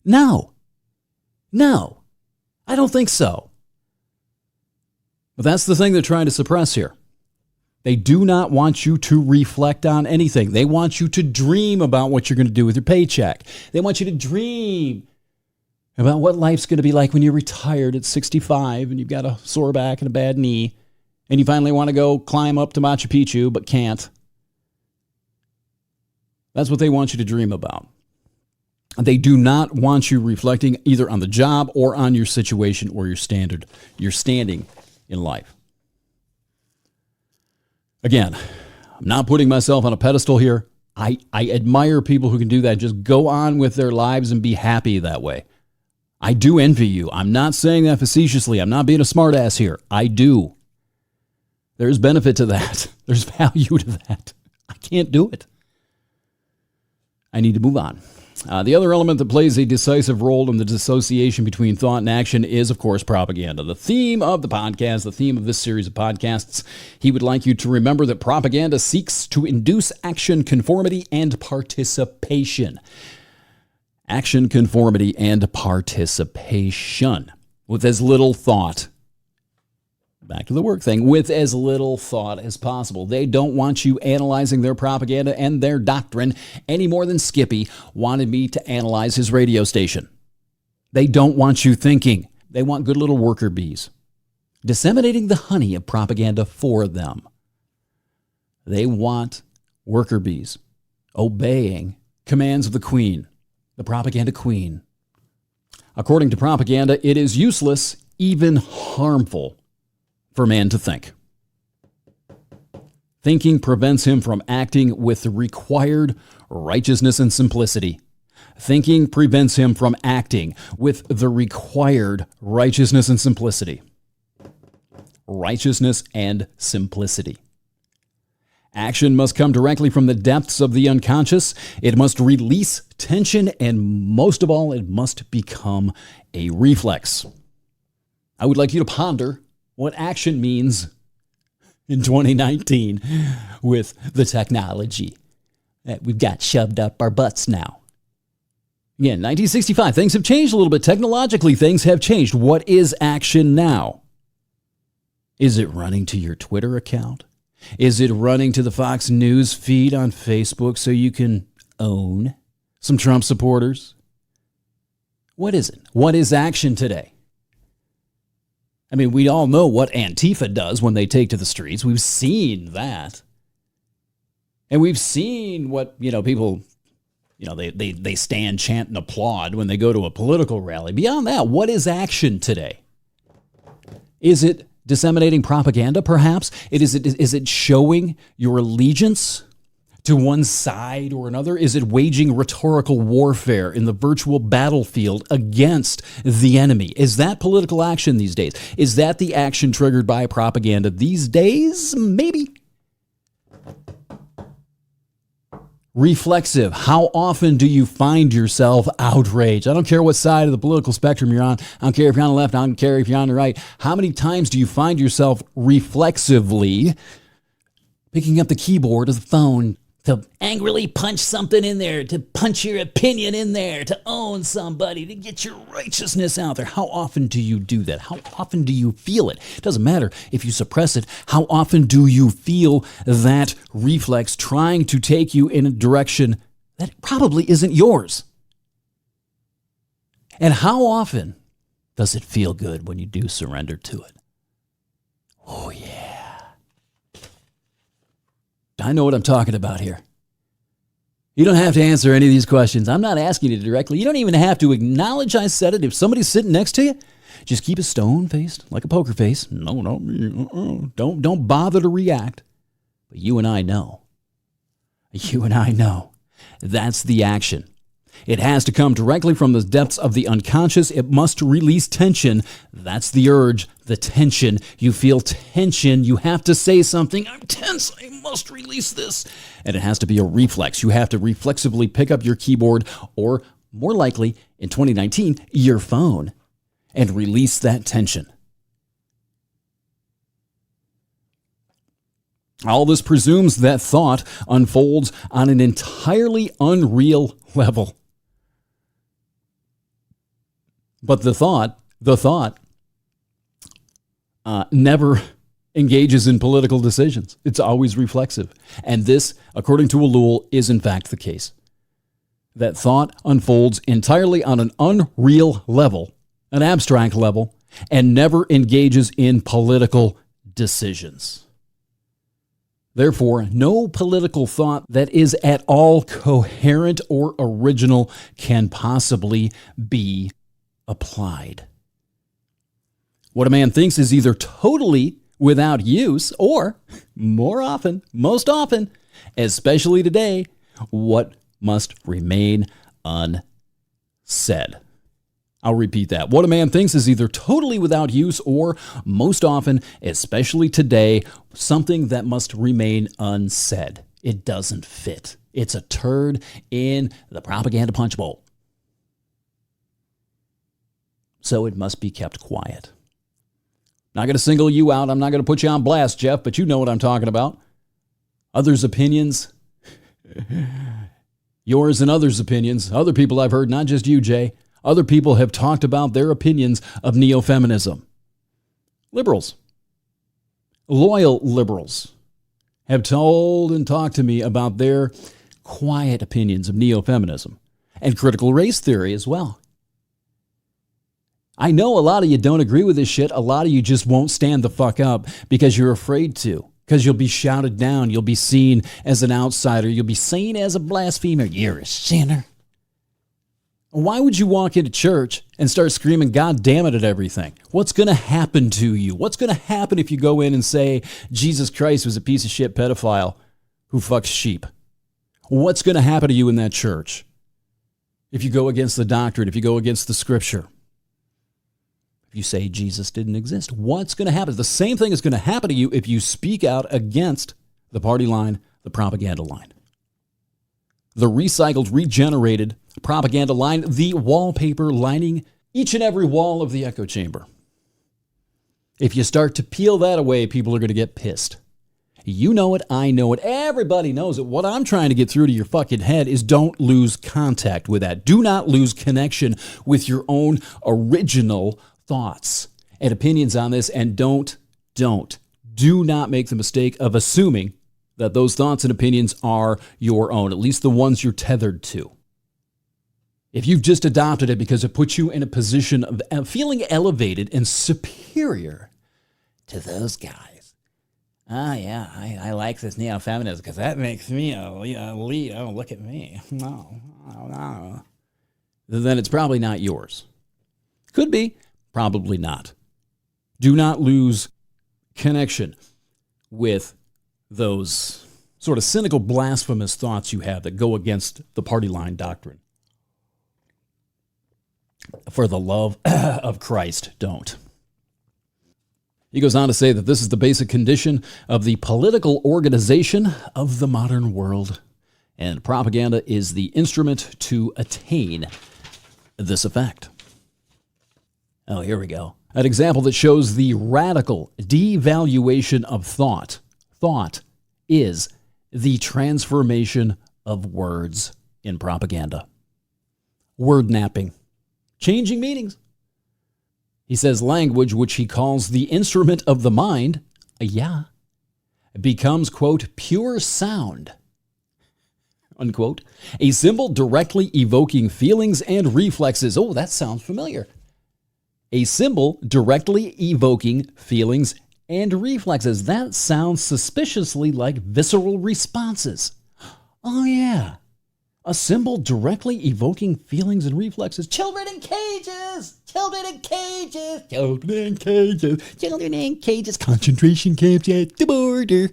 No. I don't think so. But that's the thing they're trying to suppress here. They do not want you to reflect on anything. They want you to dream about what you're going to do with your paycheck. They want you to dream about what life's going to be like when you're retired at 65 and you've got a sore back and a bad knee and you finally want to go climb up to Machu Picchu but can't. That's what they want you to dream about. They do not want you reflecting either on the job or on your situation or your standing in life. Again, I'm not putting myself on a pedestal here. I admire people who can do that. Just go on with their lives and be happy that way. I do envy you. I'm not saying that facetiously. I'm not being a smartass here. I do. There's benefit to that. There's value to that. I can't do it. I need to move on. The other element that plays a decisive role in the dissociation between thought and action is, of course, propaganda. The theme of the podcast, the theme of this series of podcasts, he would like you to remember that propaganda seeks to induce action, conformity, and participation. Action, conformity, and participation with as little thought. Back to the work thing, with as little thought as possible. They don't want you analyzing their propaganda and their doctrine any more than Skippy wanted me to analyze his radio station. They don't want you thinking. They want good little worker bees, disseminating the honey of propaganda for them. They want worker bees obeying commands of the queen, the propaganda queen. According to propaganda, it is useless, even harmful, for man to think. Thinking prevents him from acting with the required righteousness and simplicity. Thinking prevents him from acting with the required righteousness and simplicity. Righteousness and simplicity. Action must come directly from the depths of the unconscious. It must release tension, and most of all, it must become a reflex. I would like you to ponder what action means in 2019 with the technology that we've got shoved up our butts now. Again, 1965, things have changed a little bit. Technologically, things have changed. What is action now? Is it running to your Twitter account? Is it running to the Fox News feed on Facebook so you can own some Trump supporters? What is it? What is action today? I mean, we all know what Antifa does when they take to the streets. We've seen that. And we've seen what, people, they stand, chant, and applaud when they go to a political rally. Beyond that, what is action today? Is it disseminating propaganda, perhaps? Is it showing your allegiance to one side or another? Is it waging rhetorical warfare in the virtual battlefield against the enemy? Is that political action these days? Is that the action triggered by propaganda these days? Maybe. Reflexive. How often do you find yourself outraged? I don't care what side of the political spectrum you're on. I don't care if you're on the left. I don't care if you're on the right. How many times do you find yourself reflexively picking up the keyboard of the phone to angrily punch something in there, to punch your opinion in there, to own somebody, to get your righteousness out there? How often do you do that? How often do you feel it? It doesn't matter if you suppress it. How often do you feel that reflex trying to take you in a direction that probably isn't yours? And how often does it feel good when you do surrender to it? Oh, yeah. I know what I'm talking about here. You don't have to answer any of these questions. I'm not asking you directly. You don't even have to acknowledge I said it. If somebody's sitting next to you, just keep a stone faced like a poker face. No. Don't bother to react. But you and I know. You and I know. That's the action. It has to come directly from the depths of the unconscious. It must release tension. That's the urge, the tension. You feel tension. You have to say something. I'm tense. I must release this. And it has to be a reflex. You have to reflexively pick up your keyboard, or more likely, in 2019, your phone, and release that tension. All this presumes that thought unfolds on an entirely unreal level. But the thought never engages in political decisions. It's always reflexive. And this, according to Ellul, is in fact the case. That thought unfolds entirely on an unreal level, an abstract level, and never engages in political decisions. Therefore, no political thought that is at all coherent or original can possibly be applied. What a man thinks is either totally without use or, most often, especially today, what must remain unsaid. I'll repeat that. What a man thinks is either totally without use or, most often, especially today, something that must remain unsaid. It doesn't fit. It's a turd in the propaganda punch bowl. So it must be kept quiet. Not going to single you out. I'm not going to put you on blast, Jeff, but you know what I'm talking about. Others' opinions. Yours and others' opinions. Other people I've heard, not just you, Jay. Other people have talked about their opinions of neo-feminism. Liberals, loyal liberals, have told and talked to me about their quiet opinions of neo-feminism and critical race theory as well. I know a lot of you don't agree with this shit. A lot of you just won't stand the fuck up because you're afraid to. Because you'll be shouted down. You'll be seen as an outsider. You'll be seen as a blasphemer. You're a sinner. Why would you walk into church and start screaming, God damn it, at everything? What's going to happen to you? What's going to happen if you go in and say Jesus Christ was a piece of shit pedophile who fucks sheep? What's going to happen to you in that church if you go against the doctrine, if you go against the scripture? If you say Jesus didn't exist, what's going to happen? The same thing is going to happen to you if you speak out against the party line, the propaganda line. The recycled, regenerated propaganda line, the wallpaper lining each and every wall of the echo chamber. If you start to peel that away, people are going to get pissed. You know it, I know it, everybody knows it. What I'm trying to get through to your fucking head is don't lose contact with that. Do not lose connection with your own original thoughts and opinions on this, and do not make the mistake of assuming that those thoughts and opinions are your own, at least the ones you're tethered to. If you've just adopted it because it puts you in a position of feeling elevated and superior to those guys. Oh, yeah, I like this neo-feminism because that makes me a lead. Oh, look at me. No. Then it's probably not yours. Could be, probably not. Do not lose connection with those sort of cynical, blasphemous thoughts you have that go against the party line doctrine. For the love of Christ, don't. He goes on to say that this is the basic condition of the political organization of the modern world, and propaganda is the instrument to attain this effect. Oh, here we go. An example that shows the radical devaluation of thought. Thought is the transformation of words in propaganda. Wordknapping. Changing meanings. He says language, which he calls the instrument of the mind, becomes, quote, pure sound, unquote, a symbol directly evoking feelings and reflexes. Oh, that sounds familiar. A symbol directly evoking feelings and reflexes. That sounds suspiciously like visceral responses. Oh, yeah. A symbol directly evoking feelings and reflexes. Children in cages! Children in cages! Children in cages! Children in cages! Concentration camps at the border.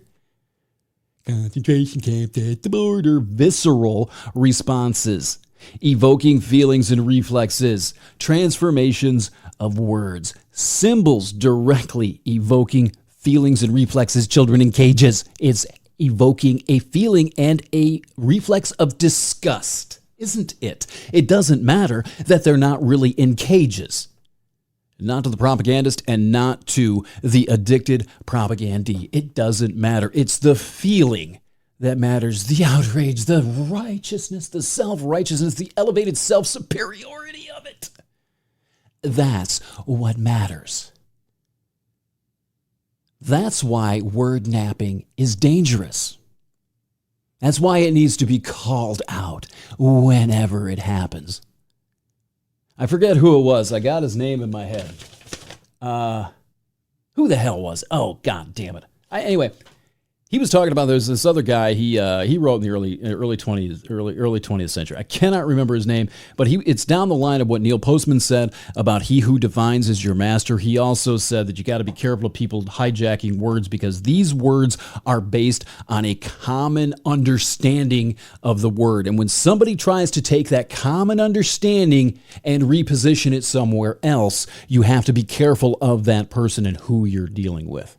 Concentration camps at the border. Visceral responses. Evoking feelings and reflexes. Transformations of words. Symbols directly evoking feelings and reflexes. Children in cages. It's evoking a feeling and a reflex of disgust, isn't it? It doesn't matter that they're not really in cages. Not to the propagandist and not to the addicted propagandee. It doesn't matter. It's the feeling that matters. The outrage, the righteousness, the self-righteousness, the elevated self-superiority of it. That's what matters. That's why word napping is dangerous. That's why it needs to be called out whenever it happens. I forget who it was. I got his name in my head. Who the hell was it? Oh, God damn it. Anyway, he was talking about there's this other guy he wrote in the early 20th century. I cannot remember his name, but it's down the line of what Neil Postman said about he who defines is your master. He also said that you got to be careful of people hijacking words because these words are based on a common understanding of the word. And when somebody tries to take that common understanding and reposition it somewhere else, you have to be careful of that person and who you're dealing with.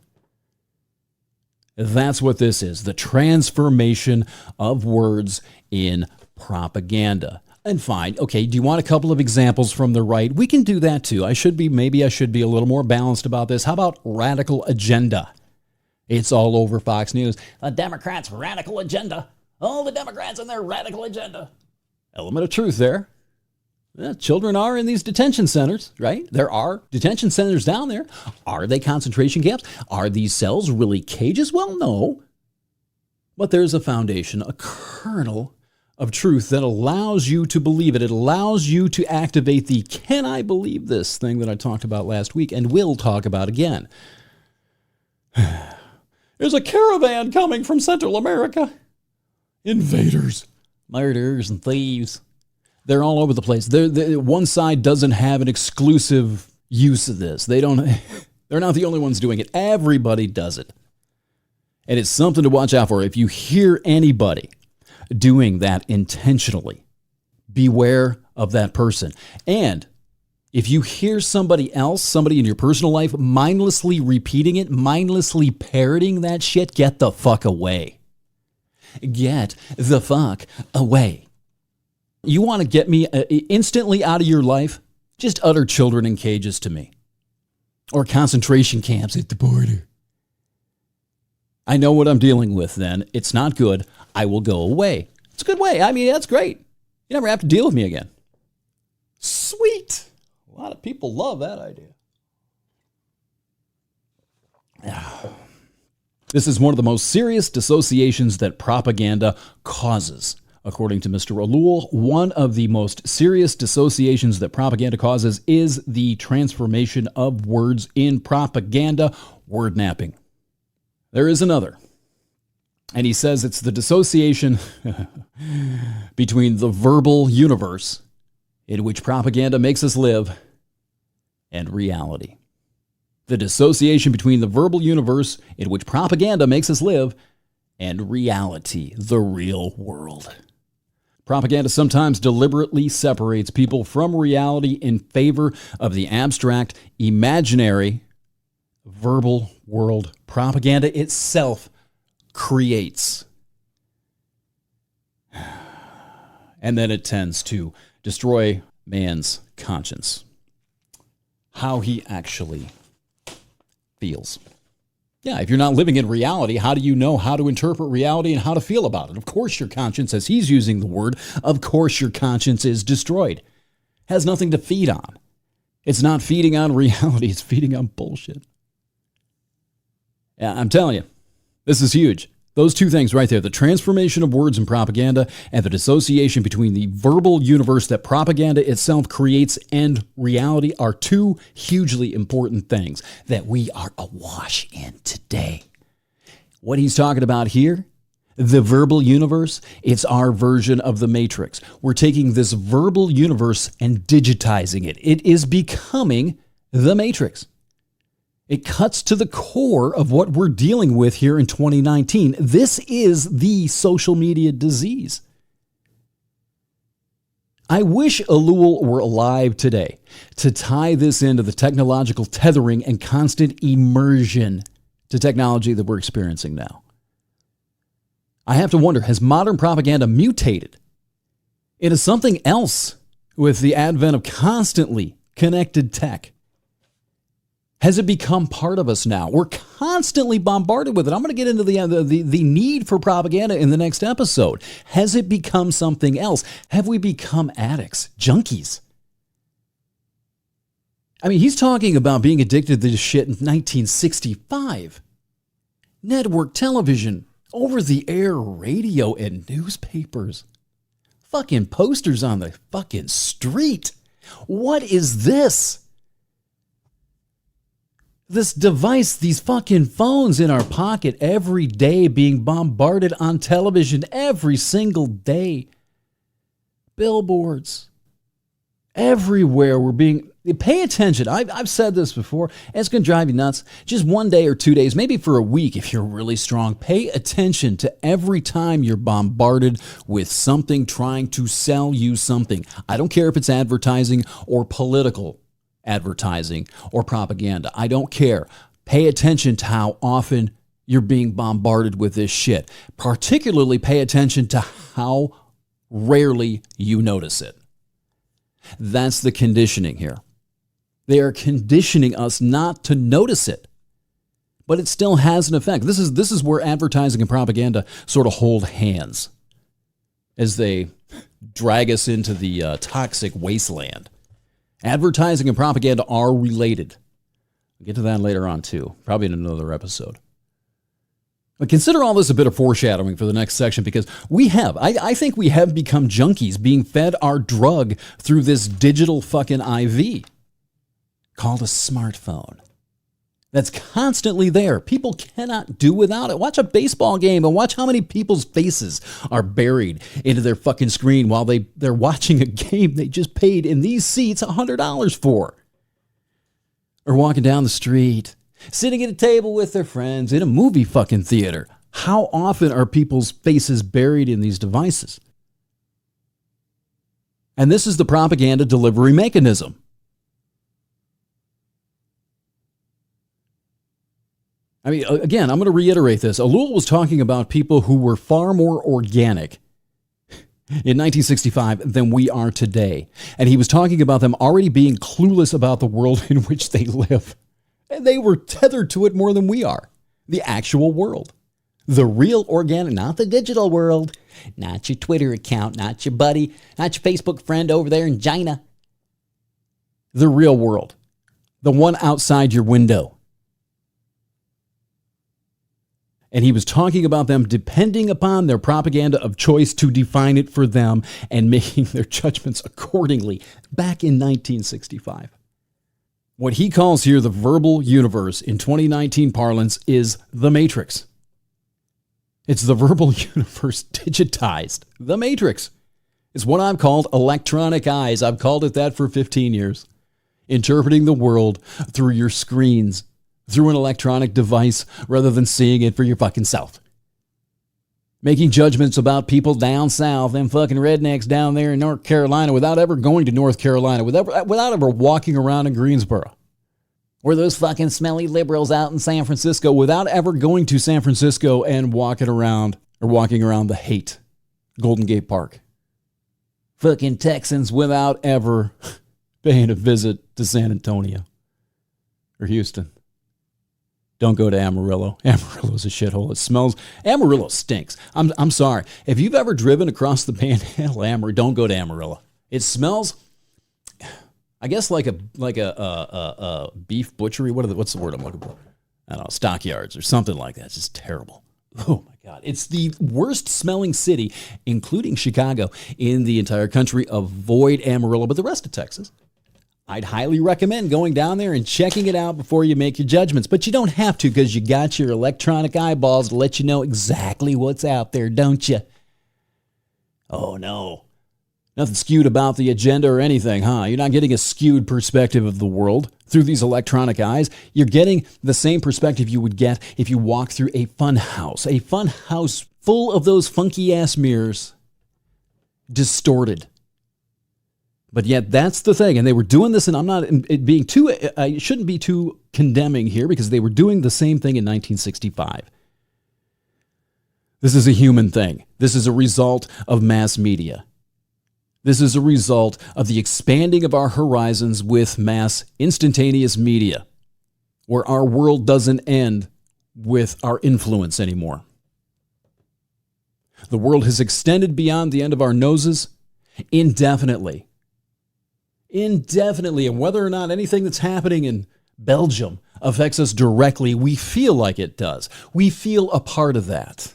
That's what this is, the transformation of words in propaganda. And fine, okay, do you want a couple of examples from the right? We can do that too. Maybe I should be a little more balanced about this. How about radical agenda? It's all over Fox News. The Democrats' radical agenda. All the Democrats and their radical agenda. Element of truth there. Children are in these detention centers, right? There are detention centers down there. Are they concentration camps? Are these cells really cages? Well, no. But there's a foundation, a kernel of truth that allows you to believe it. It allows you to activate the can I believe this thing that I talked about last week and will talk about again. There's a caravan coming from Central America. Invaders, murderers, and thieves. They're all over the place. One side doesn't have an exclusive use of this. They're not the only ones doing it. Everybody does it. And it's something to watch out for. If you hear anybody doing that intentionally, beware of that person. And if you hear somebody else, somebody in your personal life, mindlessly repeating it, mindlessly parroting that shit, get the fuck away. Get the fuck away. You want to get me instantly out of your life? Just utter children in cages to me. Or concentration camps at the border. I know what I'm dealing with then. It's not good. I will go away. It's a good way. I mean, that's great. You never have to deal with me again. Sweet. A lot of people love that idea. This is one of the most serious dissociations that propaganda causes. According to Mr. Ellul, one of the most serious dissociations that propaganda causes is the transformation of words in propaganda, wordknapping. There is another. And he says it's the dissociation between the verbal universe in which propaganda makes us live and reality. The dissociation between the verbal universe in which propaganda makes us live and reality, the real world. Propaganda sometimes deliberately separates people from reality in favor of the abstract, imaginary, verbal world propaganda itself creates. And then it tends to destroy man's conscience. How he actually feels. Yeah, if you're not living in reality, how do you know how to interpret reality and how to feel about it? Of course your conscience, as he's using the word, of course your conscience is destroyed. Has nothing to feed on. It's not feeding on reality, it's feeding on bullshit. Yeah, I'm telling you, this is huge. Those two things right there, the transformation of words in propaganda and the dissociation between the verbal universe that propaganda itself creates and reality are two hugely important things that we are awash in today. What he's talking about here, the verbal universe, it's our version of the Matrix. We're taking this verbal universe and digitizing it. It is becoming the Matrix. It cuts to the core of what we're dealing with here in 2019. This is the social media disease. I wish Ellul were alive today to tie this into the technological tethering and constant immersion to technology that we're experiencing now. I have to wonder, has modern propaganda mutated into something else with the advent of constantly connected tech? Has it become part of us now? We're constantly bombarded with it. I'm going to get into the need for propaganda in the next episode. Has it become something else? Have we become addicts, junkies? I mean, he's talking about being addicted to this shit in 1965. Network television, over-the-air radio and newspapers. Fucking posters on the fucking street. What is this? This device, these fucking phones in our pocket every day, being bombarded on television every single day. Billboards. Everywhere we're being... Pay attention. I've said this before. It's going to drive you nuts. Just 1 day or 2 days, maybe for a week if you're really strong. Pay attention to every time you're bombarded with something trying to sell you something. I don't care if it's advertising or political advertising or propaganda. I don't care. Pay attention to how often you're being bombarded with this shit. Particularly pay attention to how rarely you notice it. That's the conditioning here. They are conditioning us not to notice it, but it still has an effect. This is where advertising and propaganda sort of hold hands as they drag us into the toxic wasteland. Advertising and propaganda are related. We'll get to that later on too, probably in another episode. But consider all this a bit of foreshadowing for the next section, because I think we have become junkies being fed our drug through this digital fucking IV called a smartphone. That's constantly there. People cannot do without it. Watch a baseball game and watch how many people's faces are buried into their fucking screen while they're watching a game they just paid in these seats $100 for. Or walking down the street, sitting at a table with their friends in a movie fucking theater. How often are people's faces buried in these devices? And this is the propaganda delivery mechanism. I mean, again, I'm going to reiterate this. Ellul was talking about people who were far more organic in 1965 than we are today. And he was talking about them already being clueless about the world in which they live. And they were tethered to it more than we are. The actual world. The real organic, not the digital world. Not your Twitter account, not your buddy, not your Facebook friend over there in China. The real world. The one outside your window. And he was talking about them depending upon their propaganda of choice to define it for them and making their judgments accordingly back in 1965. What he calls here the verbal universe in 2019 parlance is the Matrix. It's the verbal universe digitized. The Matrix. It's what I've called electronic eyes. I've called it that for 15 years. Interpreting the world through your screens, through an electronic device, rather than seeing it for your fucking self. Making judgments about people down south, them fucking rednecks down there in North Carolina, without ever going to North Carolina, without ever walking around in Greensboro. Or those fucking smelly liberals out in San Francisco, without ever going to San Francisco and walking around the Haidt, Golden Gate Park. Fucking Texans without ever paying a visit to San Antonio or Houston. Don't go to Amarillo. Amarillo's a shithole. It smells. Amarillo stinks. I'm sorry. If you've ever driven across the Panhandle, don't go to Amarillo. It smells, I guess, like a beef butchery. What's the word I'm looking for? I don't know, stockyards or something like that. It's just terrible. Oh my God. It's the worst smelling city, including Chicago, in the entire country. Avoid Amarillo, but the rest of Texas, I'd highly recommend going down there and checking it out before you make your judgments. But you don't have to, because you got your electronic eyeballs to let you know exactly what's out there, don't you? Oh, no. Nothing skewed about the agenda or anything, huh? You're not getting a skewed perspective of the world through these electronic eyes. You're getting the same perspective you would get if you walk through a fun house full of those funky-ass mirrors, distorted. But yet that's the thing. And they were doing this, and I shouldn't be too condemning here, because they were doing the same thing in 1965. This is a human thing. This is a result of mass media. This is a result of the expanding of our horizons with mass instantaneous media, where our world doesn't end with our influence anymore. The world has extended beyond the end of our noses indefinitely. Indefinitely. And whether or not anything that's happening in Belgium affects us directly, we feel like it does. We feel a part of that.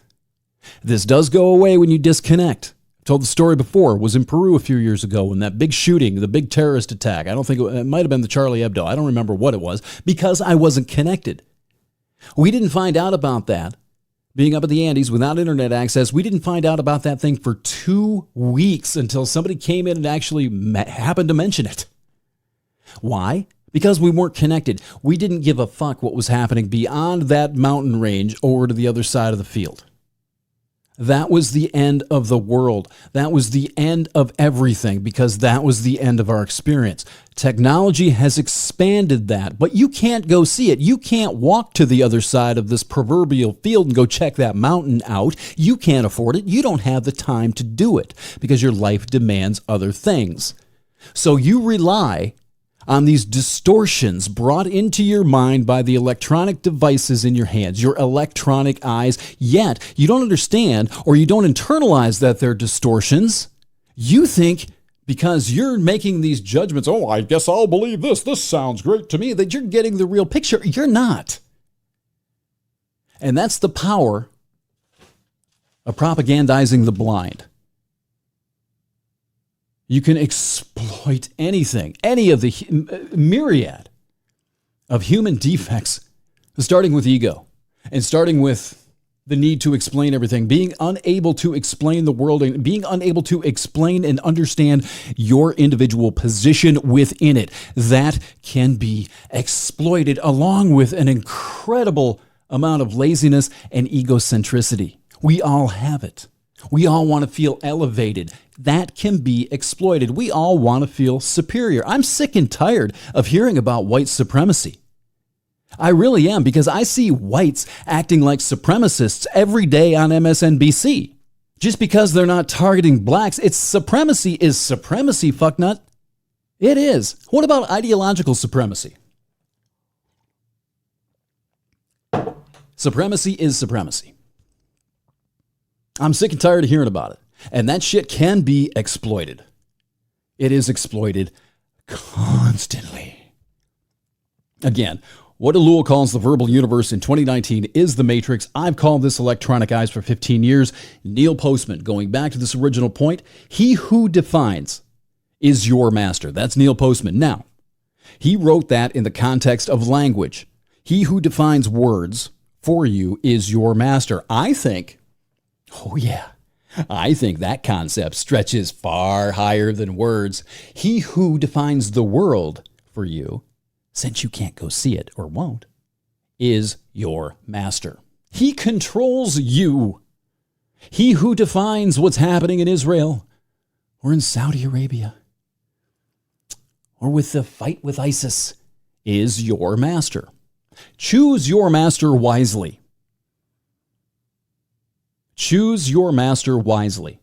This does go away when you disconnect. I told the story before. It was in Peru a few years ago when that big shooting, the big terrorist attack, I don't think it might have been the Charlie Hebdo. I don't remember what it was because I wasn't connected. We didn't find out about that. Being up at the Andes without internet access, we didn't find out about that thing for 2 weeks until somebody came in and actually happened to mention it. Why? Because we weren't connected. We didn't give a fuck what was happening beyond that mountain range over to the other side of the field. That was the end of the world. That was the end of everything because that was the end of our experience. Technology has expanded that, but you can't go see it. You can't walk to the other side of this proverbial field and go check that mountain out. You can't afford it. You don't have the time to do it because your life demands other things. So you rely on these distortions brought into your mind by the electronic devices in your hands, your electronic eyes, yet you don't understand or you don't internalize that they're distortions. You think because you're making these judgments, oh, I guess I'll believe this. This sounds great to me, that you're getting the real picture. You're not. And that's the power of propagandizing the blind. You can exploit anything, any of the myriad of human defects, starting with ego and starting with the need to explain everything, being unable to explain the world and being unable to explain and understand your individual position within it. That can be exploited along with an incredible amount of laziness and egocentricity. We all have it. We all want to feel elevated. That can be exploited. We all want to feel superior. I'm sick and tired of hearing about white supremacy. I really am, because I see whites acting like supremacists every day on MSNBC. Just because they're not targeting blacks, it's supremacy is supremacy, fucknut. It is. What about ideological supremacy? Supremacy is supremacy. I'm sick and tired of hearing about it. And that shit can be exploited. It is exploited constantly. Again, what Ellul calls the verbal universe in 2019 is the Matrix. I've called this electronic eyes for 15 years. Neil Postman, going back to this original point, he who defines is your master. That's Neil Postman. Now, he wrote that in the context of language. He who defines words for you is your master. I think that concept stretches far higher than words. He who defines the world for you, since you can't go see it or won't, is your master. He controls you. He who defines what's happening in Israel or in Saudi Arabia or with the fight with ISIS is your master. Choose your master wisely. Choose your master wisely.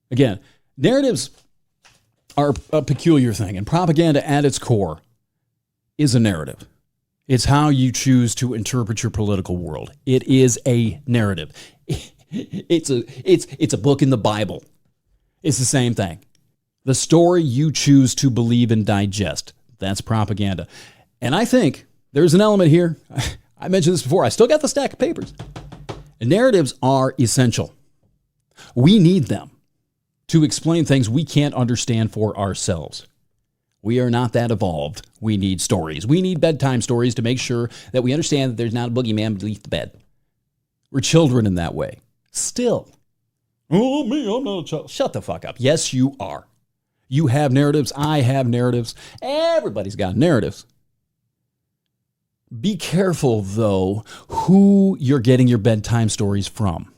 Again, narratives are a peculiar thing, and propaganda at its core is a narrative. It's how you choose to interpret your political world. It is a narrative. It's a book in the Bible. It's the same thing. The story you choose to believe and digest. That's propaganda. And I think there's an element here. I mentioned this before. I still got the stack of papers. Narratives are essential. We need them to explain things we can't understand for ourselves. We are not that evolved. We need stories. We need bedtime stories to make sure that we understand that there's not a boogeyman beneath the bed. We're children in that way. Still. Oh, me, I'm not a child. Shut the fuck up. Yes, you are. You have narratives. I have narratives. Everybody's got narratives. Be careful, though, who you're getting your bedtime stories from.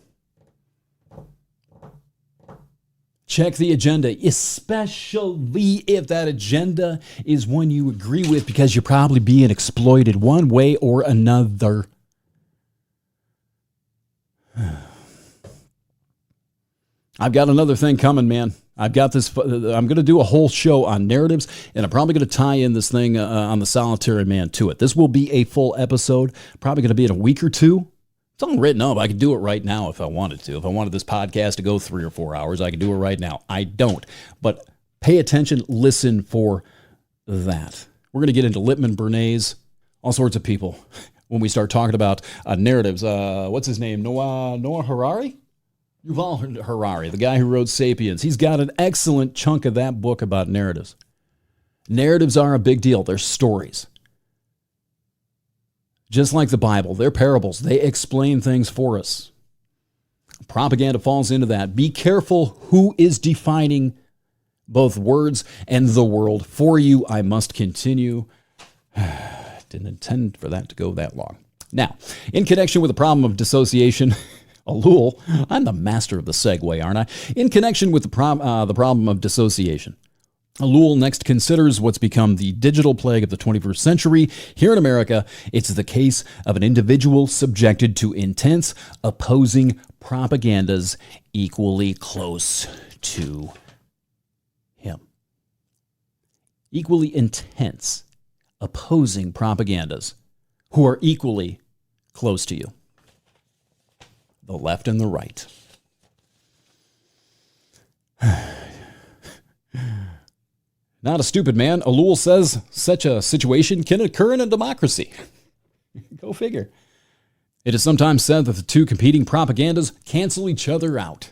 Check the agenda, especially if that agenda is one you agree with, because you're probably being exploited one way or another. I've got another thing coming, man. I've got this. I'm going to do a whole show on narratives, and I'm probably going to tie in this thing on the solitary man to it. This will be a full episode, probably going to be in a week or two. It's all written up. I could do it right now if I wanted to. If I wanted this podcast to go 3 or 4 hours, I could do it right now. I don't. But pay attention, listen for that. We're going to get into Lippmann, Bernays, all sorts of people when we start talking about narratives. What's his name? Noah Harari? Yuval Harari, the guy who wrote Sapiens. He's got an excellent chunk of that book about narratives. Narratives are a big deal. They're stories. Just like the Bible, they're parables. They explain things for us. Propaganda falls into that. Be careful who is defining both words and the world for you. I must continue. Didn't intend for that to go that long. Now, in connection with the problem of dissociation, Ellul, I'm the master of the segue, aren't I? In connection with the problem of dissociation, Ellul next considers what's become the digital plague of the 21st century. Here in America, it's the case of an individual subjected to intense, opposing propagandas equally close to him. Equally intense, opposing propagandas who are equally close to you. The left and the right. Not a stupid man. Ellul says such a situation can occur in a democracy. Go figure. It is sometimes said that the two competing propagandas cancel each other out.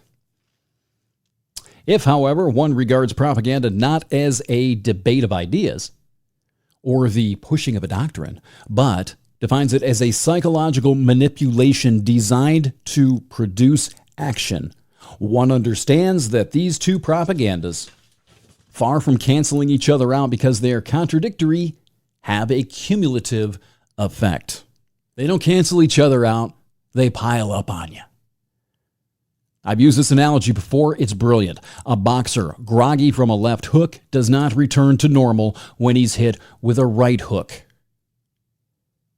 If, however, one regards propaganda not as a debate of ideas or the pushing of a doctrine, but defines it as a psychological manipulation designed to produce action, one understands that these two propagandas, far from canceling each other out because they are contradictory, have a cumulative effect. They don't cancel each other out, they pile up on you. I've used this analogy before, it's brilliant. A boxer, groggy from a left hook, does not return to normal when he's hit with a right hook.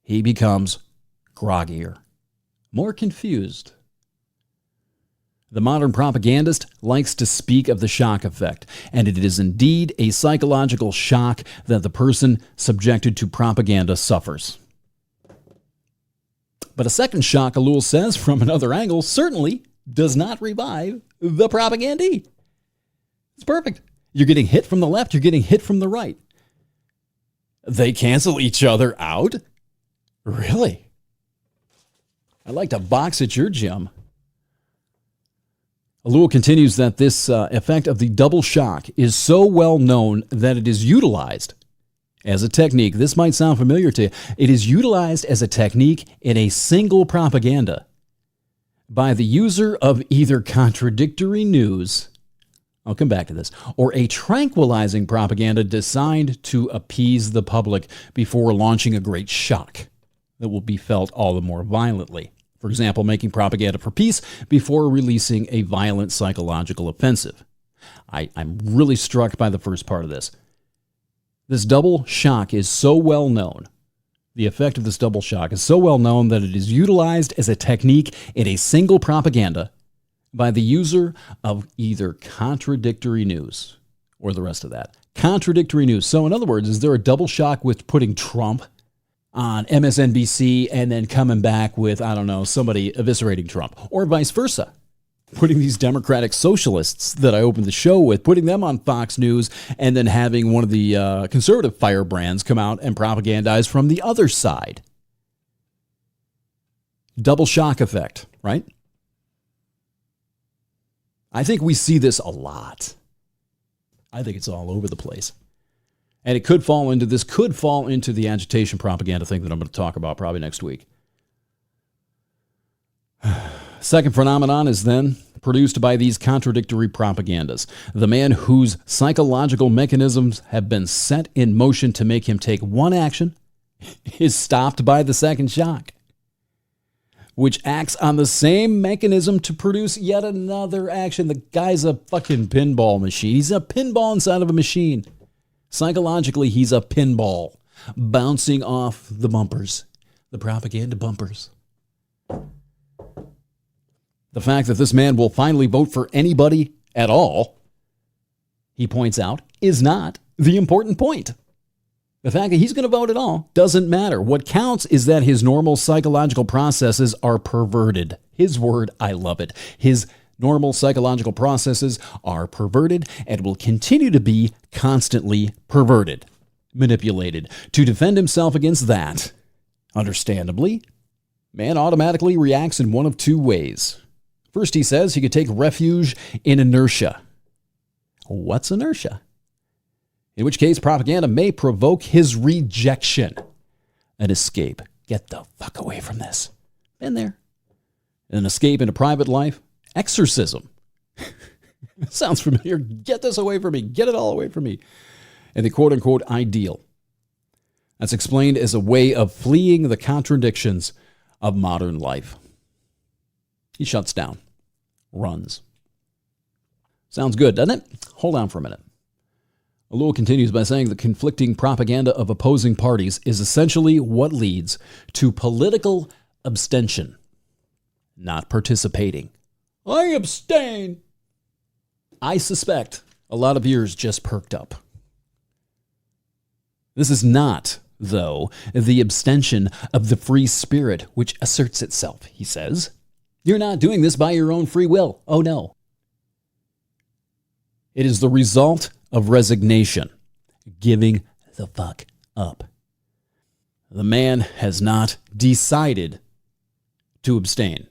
He becomes groggier, more confused. The modern propagandist likes to speak of the shock effect, and it is indeed a psychological shock that the person subjected to propaganda suffers. But a second shock, Ellul says, from another angle, certainly does not revive the propagandee. It's perfect. You're getting hit from the left, you're getting hit from the right. They cancel each other out? Really? I'd like to box at your gym. Ellul continues that this effect of the double shock is so well known that it is utilized as a technique. This might sound familiar to you. It is utilized as a technique in a single propaganda by the user of either contradictory news, I'll come back to this, or a tranquilizing propaganda designed to appease the public before launching a great shock that will be felt all the more violently. For example, making propaganda for peace before releasing a violent psychological offensive. I'm really struck by the first part of this. This double shock is so well known. The effect of this double shock is so well known that it is utilized as a technique in a single propaganda by the user of either contradictory news or the rest of that. Contradictory news. So in other words, is there a double shock with putting Trump on MSNBC and then coming back with, I don't know, somebody eviscerating Trump, or vice versa? Putting these Democratic Socialists that I opened the show with, putting them on Fox News, and then having one of the conservative firebrands come out and propagandize from the other side. Double shock effect, right? I think we see this a lot. I think it's all over the place. And it could fall into the agitation propaganda thing that I'm going to talk about probably next week. Second phenomenon is then produced by these contradictory propagandas. The man whose psychological mechanisms have been set in motion to make him take one action is stopped by the second shock, which acts on the same mechanism to produce yet another action. The guy's a fucking pinball machine. He's a pinball inside of a machine. Psychologically, he's a pinball bouncing off the bumpers, the propaganda bumpers. The fact that this man will finally vote for anybody at all, he points out, is not the important point. The fact that he's going to vote at all doesn't matter. What counts is that his normal psychological processes are perverted. His word, I love it. His normal psychological processes are perverted and will continue to be constantly perverted, manipulated. To defend himself against that, understandably, man automatically reacts in one of two ways. First, he says he could take refuge in inertia. What's inertia? In which case, propaganda may provoke his rejection. An escape. Get the fuck away from this. Been there. An escape into private life. Exorcism. Sounds familiar. Get this away from me. Get it all away from me. And the quote-unquote ideal. That's explained as a way of fleeing the contradictions of modern life. He shuts down. Runs. Sounds good, doesn't it? Hold on for a minute. Ellul continues by saying the conflicting propaganda of opposing parties is essentially what leads to political abstention, not participating. I abstain. I suspect a lot of ears just perked up. This is not, though, the abstention of the free spirit which asserts itself, he says. You're not doing this by your own free will. Oh, no. It is the result of resignation, giving the fuck up. The man has not decided to abstain.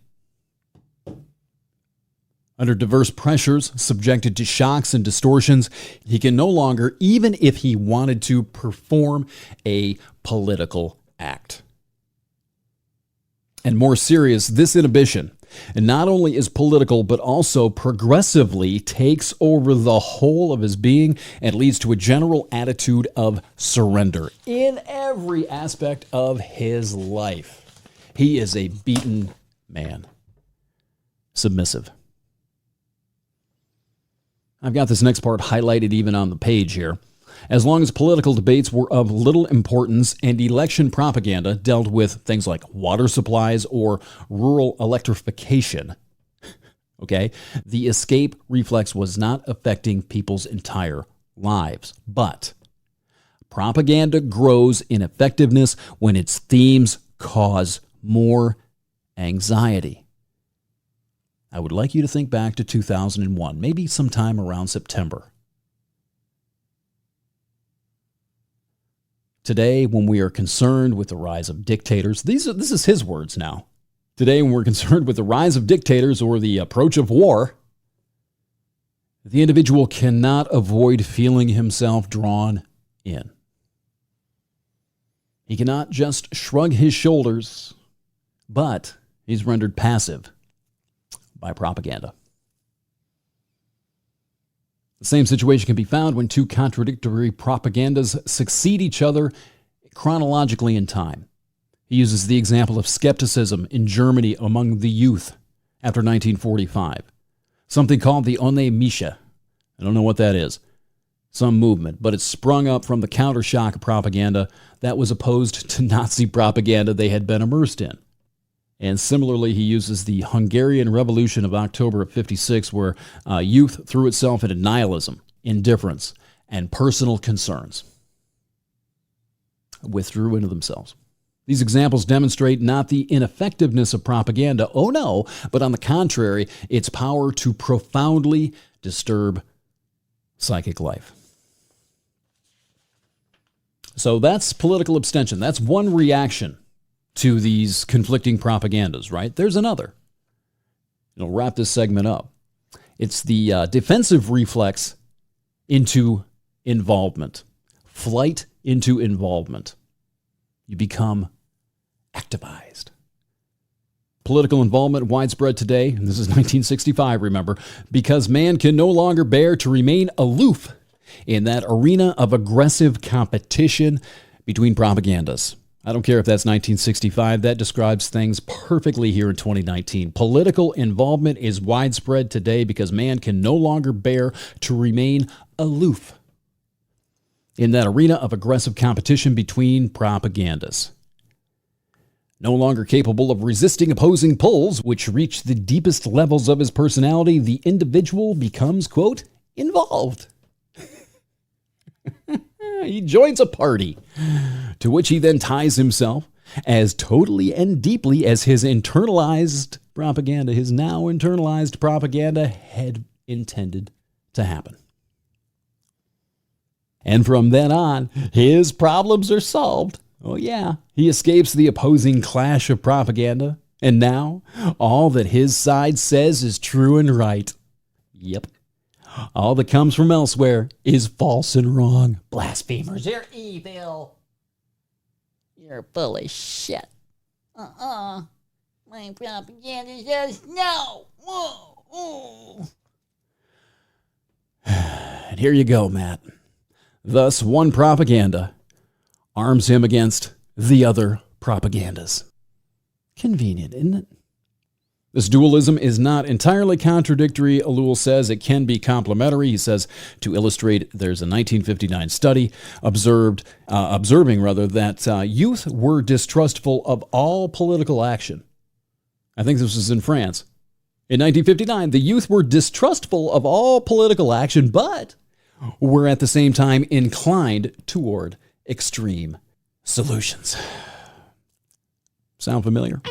Under diverse pressures, subjected to shocks and distortions, he can no longer, even if he wanted to, perform a political act. And more serious, this inhibition not only is political, but also progressively takes over the whole of his being and leads to a general attitude of surrender in every aspect of his life. He is a beaten man. Submissive. I've got this next part highlighted even on the page here. As long as political debates were of little importance and election propaganda dealt with things like water supplies or rural electrification, okay, the escape reflex was not affecting people's entire lives. But propaganda grows in effectiveness when its themes cause more anxiety. I would like you to think back to 2001, maybe sometime around September. Today, when we are concerned with the rise of dictators, this is his words now. Today, when we're concerned with the rise of dictators or the approach of war, the individual cannot avoid feeling himself drawn in. He cannot just shrug his shoulders, but he's rendered passive by propaganda. The same situation can be found when two contradictory propagandas succeed each other chronologically in time. He uses the example of skepticism in Germany among the youth after 1945. Something called the Ohne Mische. I don't know what that is. Some movement, but it sprung up from the counter-shock propaganda that was opposed to Nazi propaganda they had been immersed in. And similarly, he uses the Hungarian Revolution of October of '56, where youth threw itself into nihilism, indifference, and personal concerns. Withdrew into themselves. These examples demonstrate not the ineffectiveness of propaganda, oh no, but on the contrary, its power to profoundly disturb psychic life. So that's political abstention. That's one reaction to these conflicting propagandas, right? There's another. It'll wrap this segment up. It's the defensive reflex into involvement. Flight into involvement. You become activized. Political involvement widespread today, and this is 1965, remember, because man can no longer bear to remain aloof in that arena of aggressive competition between propagandas. I don't care if that's 1965. That describes things perfectly here in 2019. Political involvement is widespread today because man can no longer bear to remain aloof in that arena of aggressive competition between propagandas. No longer capable of resisting opposing pulls, which reach the deepest levels of his personality, the individual becomes, quote, involved. He joins a party to which he then ties himself as totally and deeply as his internalized propaganda, his now internalized propaganda had intended to happen. And from then on, his problems are solved. Oh yeah, he escapes the opposing clash of propaganda, and now all that his side says is true and right. Yep. All that comes from elsewhere is false and wrong. Blasphemers, you're evil. You're full of shit. My propaganda says no. Whoa. And here you go, Matt. Thus, one propaganda arms him against the other propagandas. Convenient, isn't it? This dualism is not entirely contradictory, Ellul says. It can be complementary. He says, to illustrate, there's a 1959 study observing that youth were distrustful of all political action. I think this was in France. In 1959, the youth were distrustful of all political action, but were at the same time inclined toward extreme solutions. Sound familiar?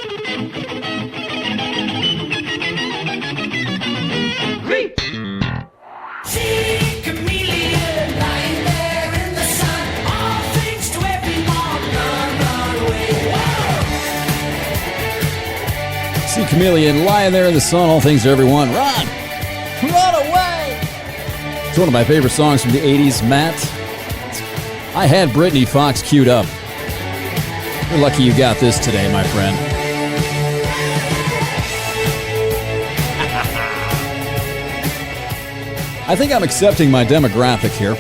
See chameleon lying there in the sun, all things to everyone. Run! Run away! It's one of my favorite songs from the 80s, Matt. I had Britney Fox queued up. You're lucky you got this today, my friend. I think I'm accepting my demographic here.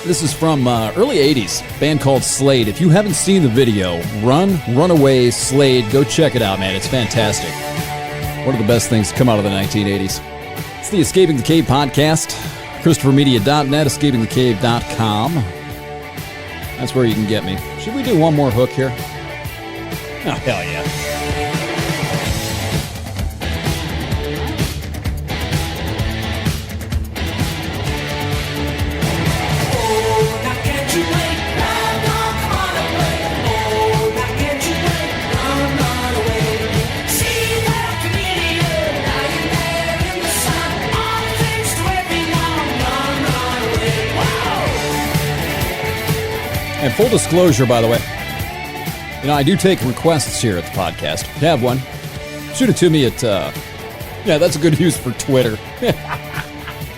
This is from early 80s, band called Slade. If you haven't seen the video, Runaway, Slade, go check it out, man. It's fantastic. One of the best things to come out of the 1980s. It's the Escaping the Cave podcast. ChristopherMedia.net, escapingthecave.com. That's where you can get me. Should we do one more hook here? Oh, hell yeah. And full disclosure, by the way, I do take requests here at the podcast. If you have one, shoot it to me at, that's a good use for Twitter.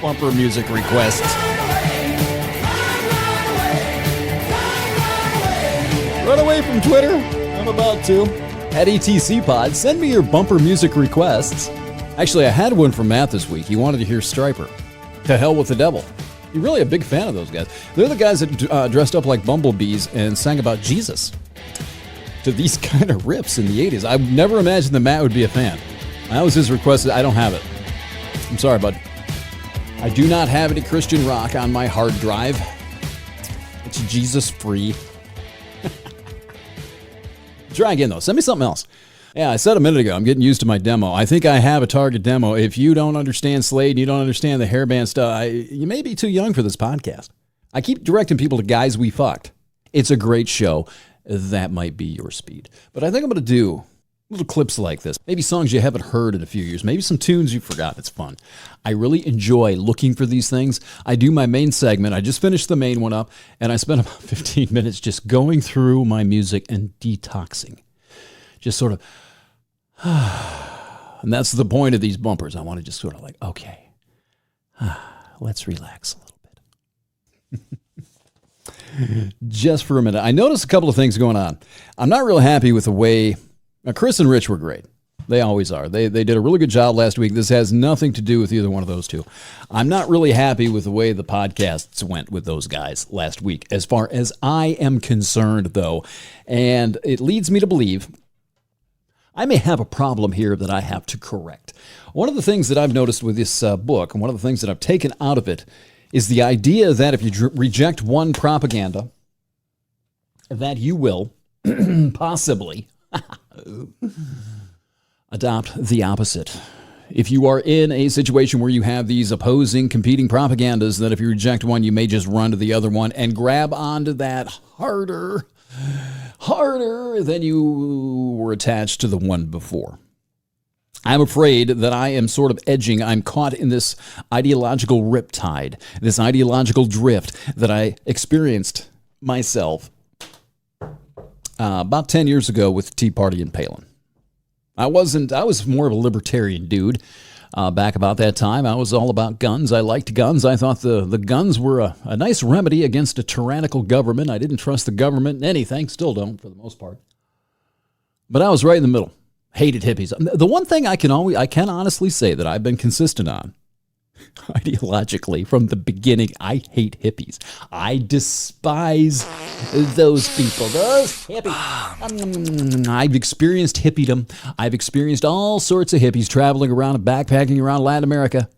Bumper music requests. Run away from Twitter. I'm about to. At ETC Pod, send me your bumper music requests. Actually, I had one from Matt this week. He wanted to hear Stryper. To hell with the devil. You're really a big fan of those guys. They're the guys that dressed up like bumblebees and sang about Jesus to these kind of riffs in the 80s. I never imagined that Matt would be a fan. That was his request. I don't have it. I'm sorry, bud. I do not have any Christian rock on my hard drive. It's Jesus-free. Try again, though. Send me something else. Yeah, I said a minute ago, I'm getting used to my demo. I think I have a target demo. If you don't understand Slade and you don't understand the hairband stuff, you may be too young for this podcast. I keep directing people to Guys We Fucked. It's a great show. That might be your speed. But I think I'm going to do little clips like this. Maybe songs you haven't heard in a few years. Maybe some tunes you forgot. It's fun. I really enjoy looking for these things. I do my main segment. I just finished the main one up, and I spent about 15 minutes just going through my music and detoxing. Just sort of... And that's the point of these bumpers. I want to just sort of like, okay, let's relax a little bit. Just for a minute. I noticed a couple of things going on. I'm not real happy with the way... Now, Chris and Rich were great. They always are. They did a really good job last week. This has nothing to do with either one of those two. I'm not really happy with the way the podcasts went with those guys last week, as far as I am concerned, though. And it leads me to believe... I may have a problem here that I have to correct. One of the things that I've noticed with this book, and one of the things that I've taken out of it, is the idea that if you reject one propaganda, that you will possibly adopt the opposite. if you are in a situation where you have these opposing, competing propagandas, that if you reject one, you may just run to the other one and grab onto that harder than you were attached to the one before. I'm afraid that I am sort of edging. I'm caught in this ideological riptide, this ideological drift that I experienced myself about 10 years ago with Tea Party and Palin. I was more of a libertarian dude back about that time. I was all about guns. I liked guns. I thought the guns were a nice remedy against a tyrannical government. I didn't trust the government in anything. Still don't, for the most part. But I was right in the middle. Hated hippies. The one thing I can honestly say that I've been consistent on, ideologically, from the beginning, I hate hippies. I despise those people, those hippies. I've experienced hippiedom. I've experienced all sorts of hippies traveling around and backpacking around Latin America.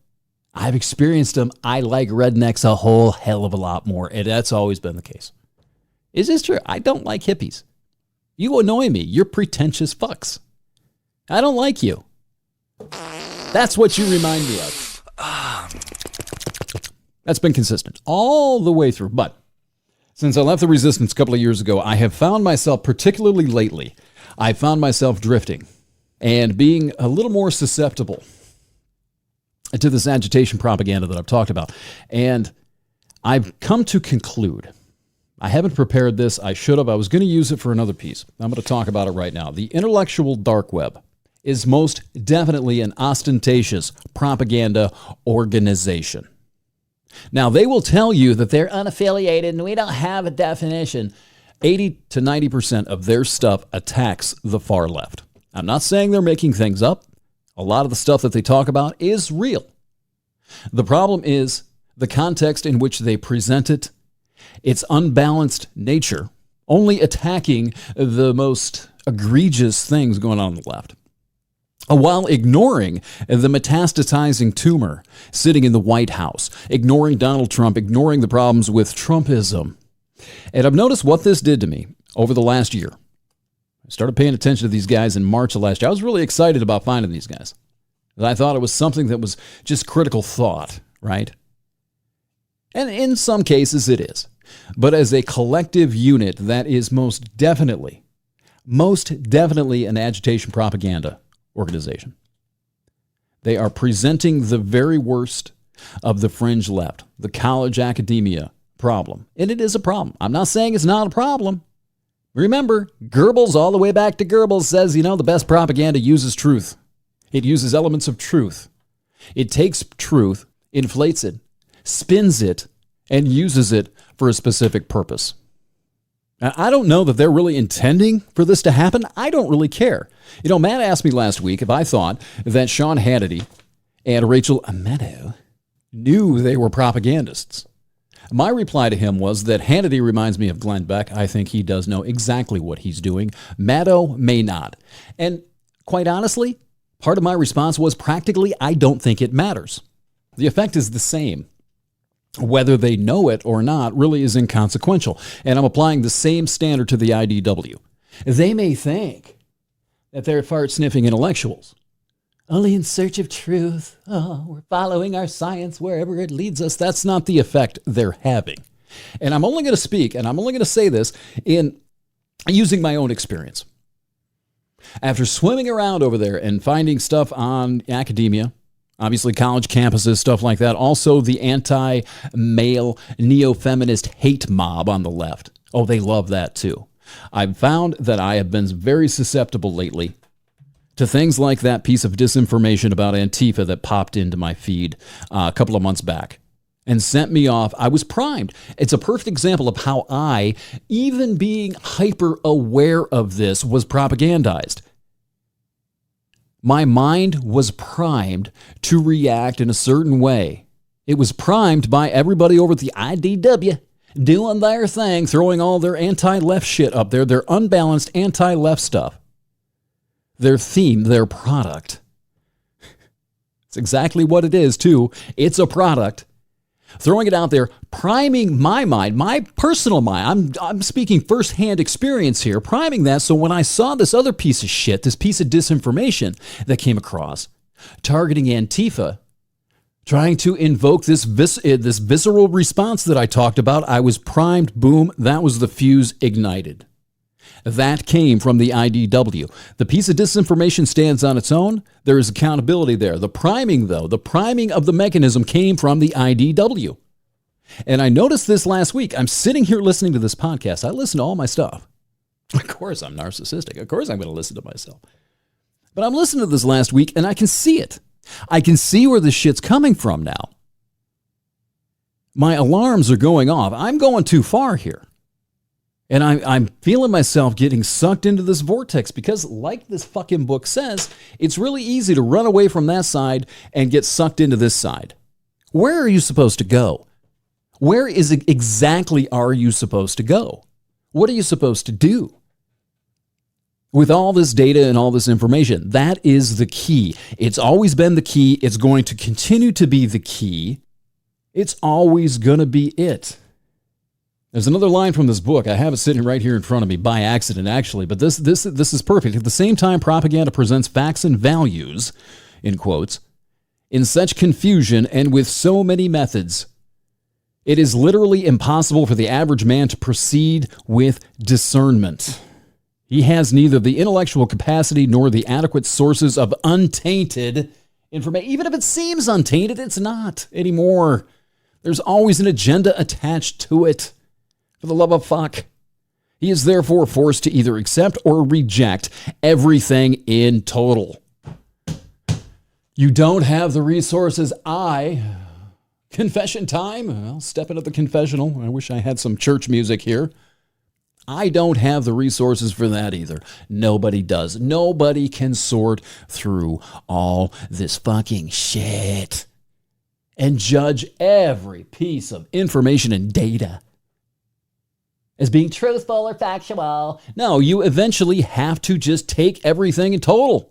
I've experienced them. I like rednecks a whole hell of a lot more, and that's always been the case. Is this true? I don't like hippies. You annoy me. You're pretentious fucks. I don't like you. That's what you remind me of. That's been consistent all the way through. But since I left the resistance a couple of years ago, I have found myself, particularly lately, I found myself drifting and being a little more susceptible to this agitation propaganda that I've talked about. And I've come to conclude, I haven't prepared this. I should have. I was going to use it for another piece. I'm going to talk about it right now. The intellectual dark web is most definitely an ostentatious propaganda organization. Now, they will tell you that they're unaffiliated and we don't have a definition. 80 to 90% of their stuff attacks the far left. I'm not saying they're making things up. A lot of the stuff that they talk about is real. The problem is the context in which they present it, its unbalanced nature, only attacking the most egregious things going on the left, while ignoring the metastasizing tumor sitting in the White House, ignoring Donald Trump, ignoring the problems with Trumpism. And I've noticed what this did to me over the last year. I started paying attention to these guys in March of last year. I was really excited about finding these guys. I thought it was something that was just critical thought, right? And in some cases it is. But as a collective unit, that is most definitely an agitation propaganda organization. They are presenting the very worst of the fringe left, the college academia problem. And it is a problem. I'm not saying it's not a problem. Remember, Goebbels, all the way back to Goebbels, says, the best propaganda uses truth. It uses elements of truth. It takes truth, inflates it, spins it, and uses it for a specific purpose. Now, I don't know that they're really intending for this to happen. I don't really care. Matt asked me last week if I thought that Sean Hannity and Rachel Maddow knew they were propagandists. My reply to him was that Hannity reminds me of Glenn Beck. I think he does know exactly what he's doing. Maddow may not. And quite honestly, part of my response was practically, I don't think it matters. The effect is the same. Whether they know it or not really is inconsequential. And I'm applying the same standard to the IDW. They may think that they're fart-sniffing intellectuals, only in search of truth. Oh, we're following our science wherever it leads us. That's not the effect they're having. And I'm only going to speak, and I'm only going to say this in using my own experience. After swimming around over there and finding stuff on academia, obviously college campuses, stuff like that. Also the anti-male, neo-feminist hate mob on the left. Oh, they love that too. I've found that I have been very susceptible lately to things like that piece of disinformation about Antifa that popped into my feed a couple of months back and sent me off. I was primed. It's a perfect example of how I, even being hyper aware of this, was propagandized. My mind was primed to react in a certain way. It was primed by everybody over at the IDW doing their thing, throwing all their anti-left shit up there, their unbalanced anti-left stuff, their theme, their product. It's exactly what it is, too. It's a product. Throwing it out there, priming my mind, my personal mind. I'm speaking firsthand experience here, priming that so when I saw this other piece of shit, this piece of disinformation that came across, targeting Antifa, trying to invoke this visceral response that I talked about. I was primed, boom, that was the fuse ignited. That came from the IDW. The piece of disinformation stands on its own. There is accountability there. The priming, though, the priming of the mechanism came from the IDW. And I noticed this last week. I'm sitting here listening to this podcast. I listen to all my stuff. Of course, I'm narcissistic. Of course, I'm going to listen to myself. But I'm listening to this last week, and I can see it. I can see where this shit's coming from now. My alarms are going off. I'm going too far here. And I'm feeling myself getting sucked into this vortex because, like this fucking book says, it's really easy to run away from that side and get sucked into this side. Where are you supposed to go? Where exactly are you supposed to go? What are you supposed to do? With all this data and all this information, that is the key. It's always been the key. It's going to continue to be the key. It's always going to be it. There's another line from this book. I have it sitting right here in front of me by accident, actually, but this is perfect. At the same time, propaganda presents facts and values, in quotes, in such confusion and with so many methods, it is literally impossible for the average man to proceed with discernment. He has neither the intellectual capacity nor the adequate sources of untainted information. Even if it seems untainted, it's not anymore. There's always an agenda attached to it. For the love of fuck. He is therefore forced to either accept or reject everything in total. You don't have the resources. Confession time. I'll step into the confessional. I wish I had some church music here. I don't have the resources for that either. Nobody does. Nobody can sort through all this fucking shit and judge every piece of information and data as being truthful or factual. No, you eventually have to just take everything in total.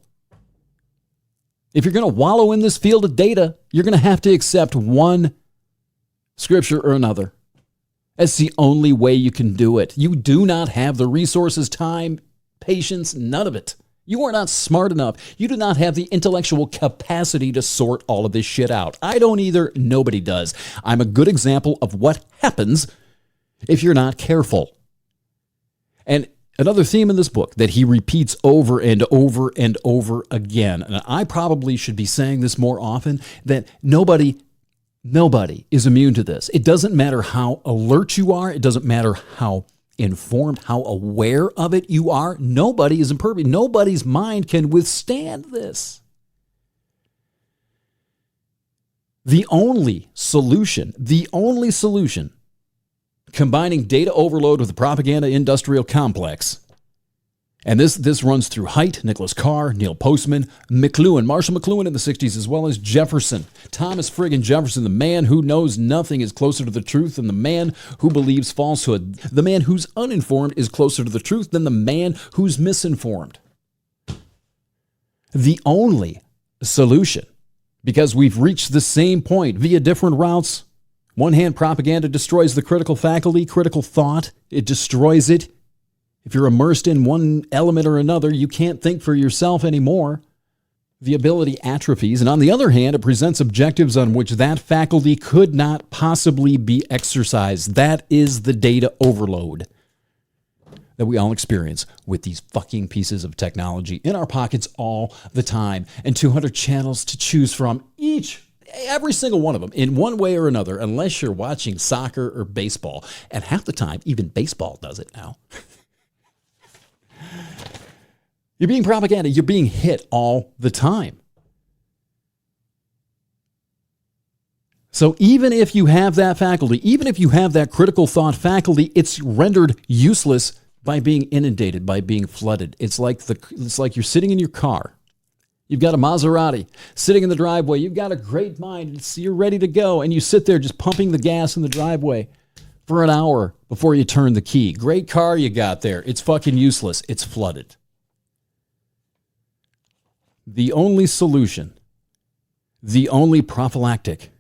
If you're going to wallow in this field of data, you're going to have to accept one scripture or another. That's the only way you can do it. You do not have the resources, time, patience, none of it. You are not smart enough. You do not have the intellectual capacity to sort all of this shit out. I don't either. Nobody does. I'm a good example of what happens if you're not careful. And another theme in this book that he repeats over and over and over again, and I probably should be saying this more often, that nobody is immune to this. It doesn't matter how alert you are. It doesn't matter how informed, how aware of it you are. Nobody is impervious. Nobody's mind can withstand this. The only solution, combining data overload with the propaganda industrial complex. And this runs through Haidt, Nicholas Carr, Neil Postman, McLuhan, Marshall McLuhan in the 60s, as well as Jefferson. Thomas friggin' Jefferson, the man who knows nothing is closer to the truth than the man who believes falsehood. The man who's uninformed is closer to the truth than the man who's misinformed. The only solution, because we've reached the same point via different routes. One hand, propaganda destroys the critical faculty, critical thought. It destroys it. If you're immersed in one element or another, you can't think for yourself anymore. The ability atrophies. And on the other hand, it presents objectives on which that faculty could not possibly be exercised. That is the data overload that we all experience with these fucking pieces of technology in our pockets all the time. And 200 channels to choose from, every single one of them, in one way or another, unless you're watching soccer or baseball. And half the time, even baseball does it now. You're being propaganda. You're being hit all the time. So even if you have that faculty, even if you have that critical thought faculty, it's rendered useless by being inundated, by being flooded. It's like you're sitting in your car. You've got a Maserati sitting in the driveway. You've got a great mind. You're ready to go. And you sit there just pumping the gas in the driveway for an hour before you turn the key. Great car you got there. It's fucking useless. It's flooded. The only solution, the only prophylactic,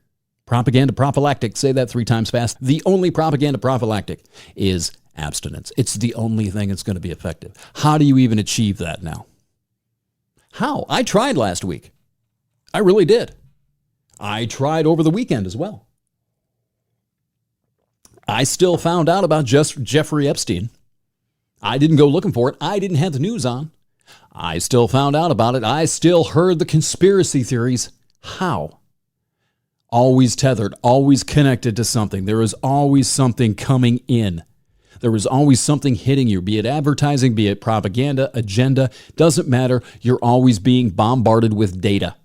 propaganda prophylactic, say that 3 times fast. The only propaganda prophylactic is abstinence. It's the only thing that's going to be effective. How do you even achieve that now? How? I tried last week. I really did. I tried over the weekend as well. I still found out about Jeffrey Epstein. I didn't go looking for it. I didn't have the news on. I still found out about it. I still heard the conspiracy theories. How? Always tethered, always connected to something. There is always something coming in. There is always something hitting you, be it advertising, be it propaganda, agenda. Doesn't matter. You're always being bombarded with data.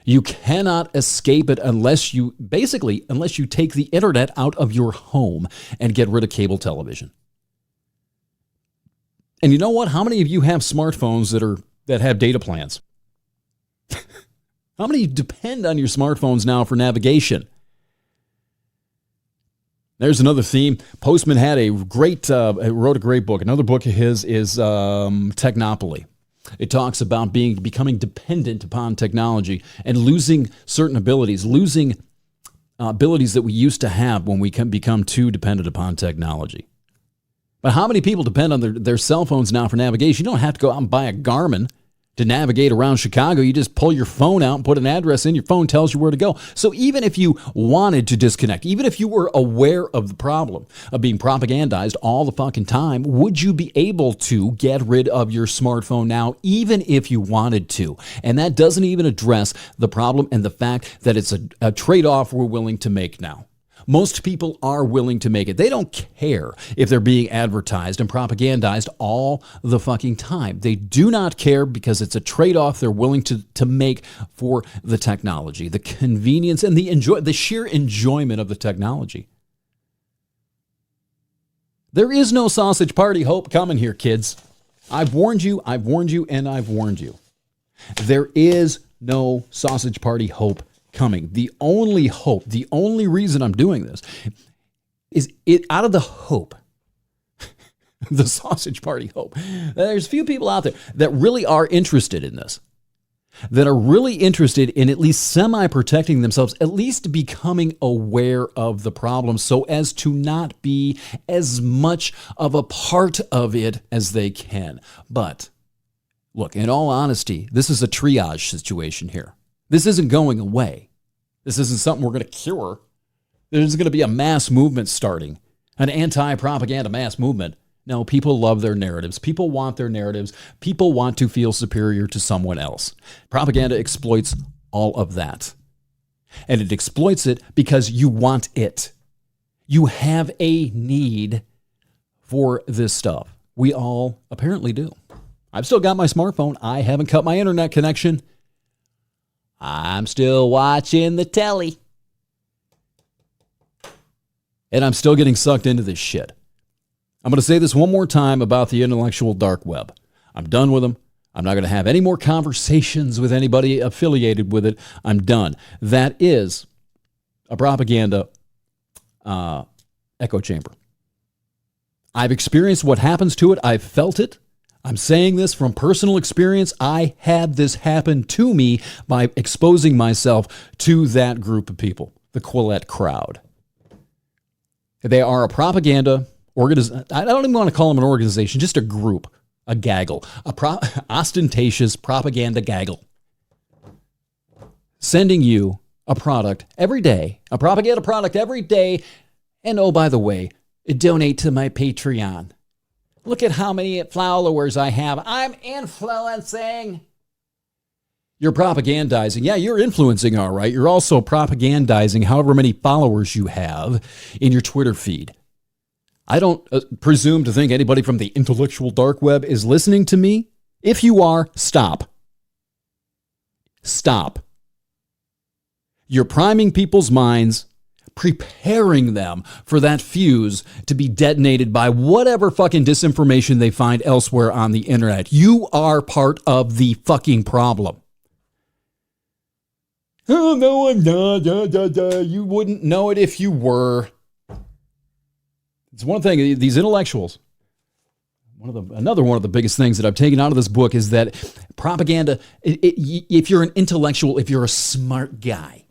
You cannot escape it unless you take the internet out of your home and get rid of cable television. And you know what? How many of you have smartphones that have data plans? How many depend on your smartphones now for navigation? There's another theme. Postman had wrote a great book. Another book of his is Technopoly. It talks about becoming dependent upon technology and losing certain abilities, abilities that we used to have when we can become too dependent upon technology. But how many people depend on their cell phones now for navigation? You don't have to go out and buy a Garmin to navigate around Chicago. You just pull your phone out and put an address in. Your phone tells you where to go. So even if you wanted to disconnect, even if you were aware of the problem of being propagandized all the fucking time, would you be able to get rid of your smartphone now, even if you wanted to? And that doesn't even address the problem and the fact that it's a trade-off we're willing to make now. Most people are willing to make it. They don't care if they're being advertised and propagandized all the fucking time. They do not care because it's a trade-off they're willing to make for the technology, the convenience, and the sheer enjoyment of the technology. There is no sausage party hope coming here, kids. I've warned you, and I've warned you. There is no sausage party hope coming. The only hope, the only reason I'm doing this is out of the hope, the sausage party hope. There's few people out there that really are interested in this, that are really interested in at least semi-protecting themselves, at least becoming aware of the problem so as to not be as much of a part of it as they can. But look, in all honesty, this is a triage situation here. This isn't going away. This isn't something we're going to cure. There's going to be a mass movement starting, an anti-propaganda mass movement. No, people love their narratives. People want their narratives. People want to feel superior to someone else. Propaganda exploits all of that. And it exploits it because you want it. You have a need for this stuff. We all apparently do. I've still got my smartphone. I haven't cut my internet connection. I'm still watching the telly. And I'm still getting sucked into this shit. I'm going to say this one more time about the intellectual dark web. I'm done with them. I'm not going to have any more conversations with anybody affiliated with it. I'm done. That is a propaganda echo chamber. I've experienced what happens to it. I've felt it. I'm saying this from personal experience. I had this happen to me by exposing myself to that group of people, the Quillette crowd. They are a propaganda organization. I don't even want to call them an organization, just a group, a gaggle, ostentatious propaganda gaggle. Sending you a product every day, a propaganda product every day. And oh, by the way, donate to my Patreon. Look at how many followers I have. I'm influencing. You're propagandizing. Yeah, you're influencing, all right. You're also propagandizing however many followers you have in your Twitter feed. I don't presume to think anybody from the intellectual dark web is listening to me. If you are, stop. Stop. You're priming people's minds, preparing them for that fuse to be detonated by whatever fucking disinformation they find elsewhere on the internet. You are part of the fucking problem. Oh, no, I'm not. You wouldn't know it if you were. It's one thing, these intellectuals, another one of the biggest things that I've taken out of this book is that propaganda, if you're an intellectual, if you're a smart guy,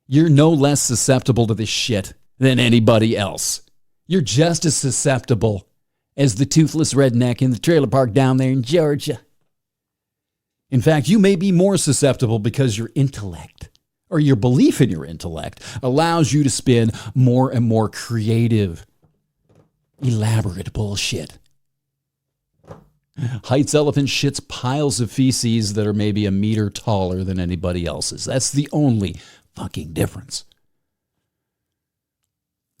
you're no less susceptible to this shit than anybody else. You're just as susceptible as the toothless redneck in the trailer park down there in Georgia. In fact, you may be more susceptible because your intellect, or your belief in your intellect, allows you to spin more and more creative, elaborate bullshit. Haidt's elephant shits piles of feces that are maybe a meter taller than anybody else's. That's the only fucking difference.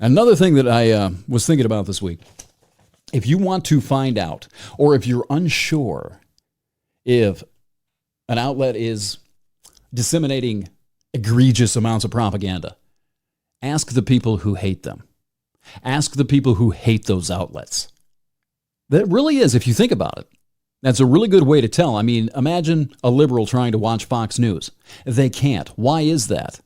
Another thing that I was thinking about this week, if you want to find out, or if you're unsure if an outlet is disseminating egregious amounts of propaganda, ask the people who hate them. Ask the people who hate those outlets. That really is, if you think about it. That's a really good way to tell. I mean, imagine a liberal trying to watch Fox News. They can't. Why is that?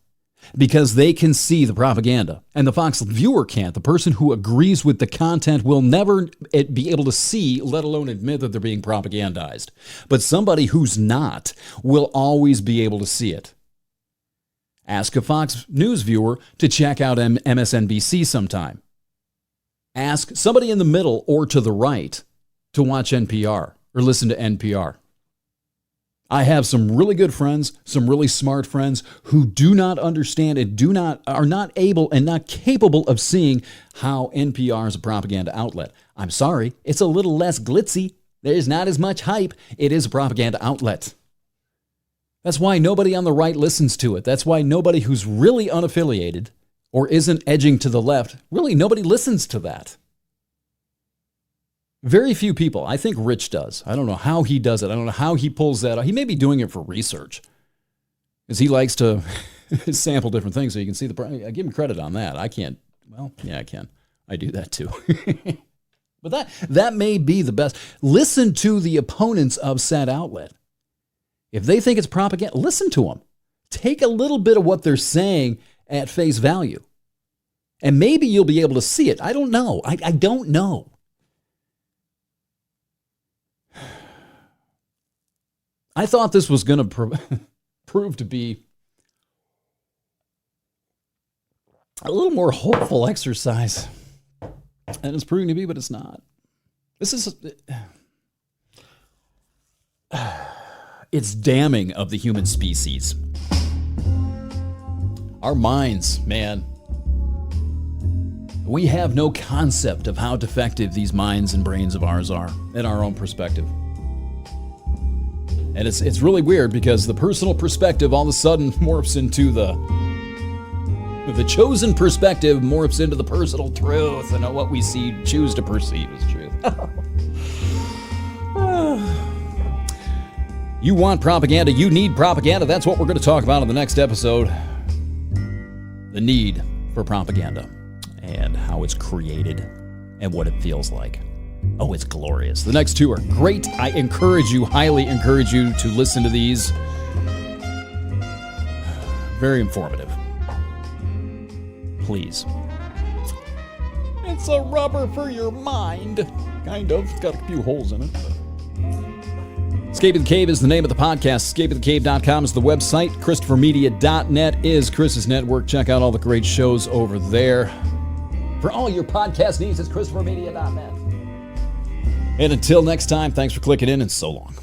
Because they can see the propaganda, and the Fox viewer can't. The person who agrees with the content will never be able to see, let alone admit that they're being propagandized. But somebody who's not will always be able to see it. Ask a Fox News viewer to check out MSNBC sometime. Ask somebody in the middle or to the right to watch NPR or listen to NPR. I have some really good friends, some really smart friends who do not understand and are not able and not capable of seeing how NPR is a propaganda outlet. I'm sorry, it's a little less glitzy. There's not as much hype. It is a propaganda outlet. That's why nobody on the right listens to it. That's why nobody who's really unaffiliated or isn't edging to the left, really nobody listens to that. Very few people. I think Rich does. I don't know how he does it. I don't know how he pulls that out. He may be doing it for research, because he likes to sample different things so you can see I give him credit on that. I can't. Well, yeah, I can. I do that too. But that may be the best. Listen to the opponents of said outlet. If they think it's propaganda, listen to them. Take a little bit of what they're saying at face value, and maybe you'll be able to see it. I don't know. I don't know. I thought this was going to prove to be a little more hopeful exercise, and it's proving to be, but it's not. This is it's damning of the human species. Our minds, man. We have no concept of how defective these minds and brains of ours are in our own perspective. And it's really weird, because the personal perspective all of a sudden morphs into the chosen perspective morphs into the personal truth, and what we choose to perceive as truth. You want propaganda, you need propaganda. That's what we're going to talk about in the next episode. The need for propaganda and how it's created and what it feels like. Oh, it's glorious. The next two are great. I highly encourage you to listen to these. Very informative. Please. It's a rubber for your mind. Kind of. It's got a few holes in it. Escaping the Cave is the name of the podcast. Escapingthecave.com is the website. ChristopherMedia.net is Chris's network. Check out all the great shows over there. For all your podcast needs, it's ChristopherMedia.net. And until next time, thanks for clicking in, and so long.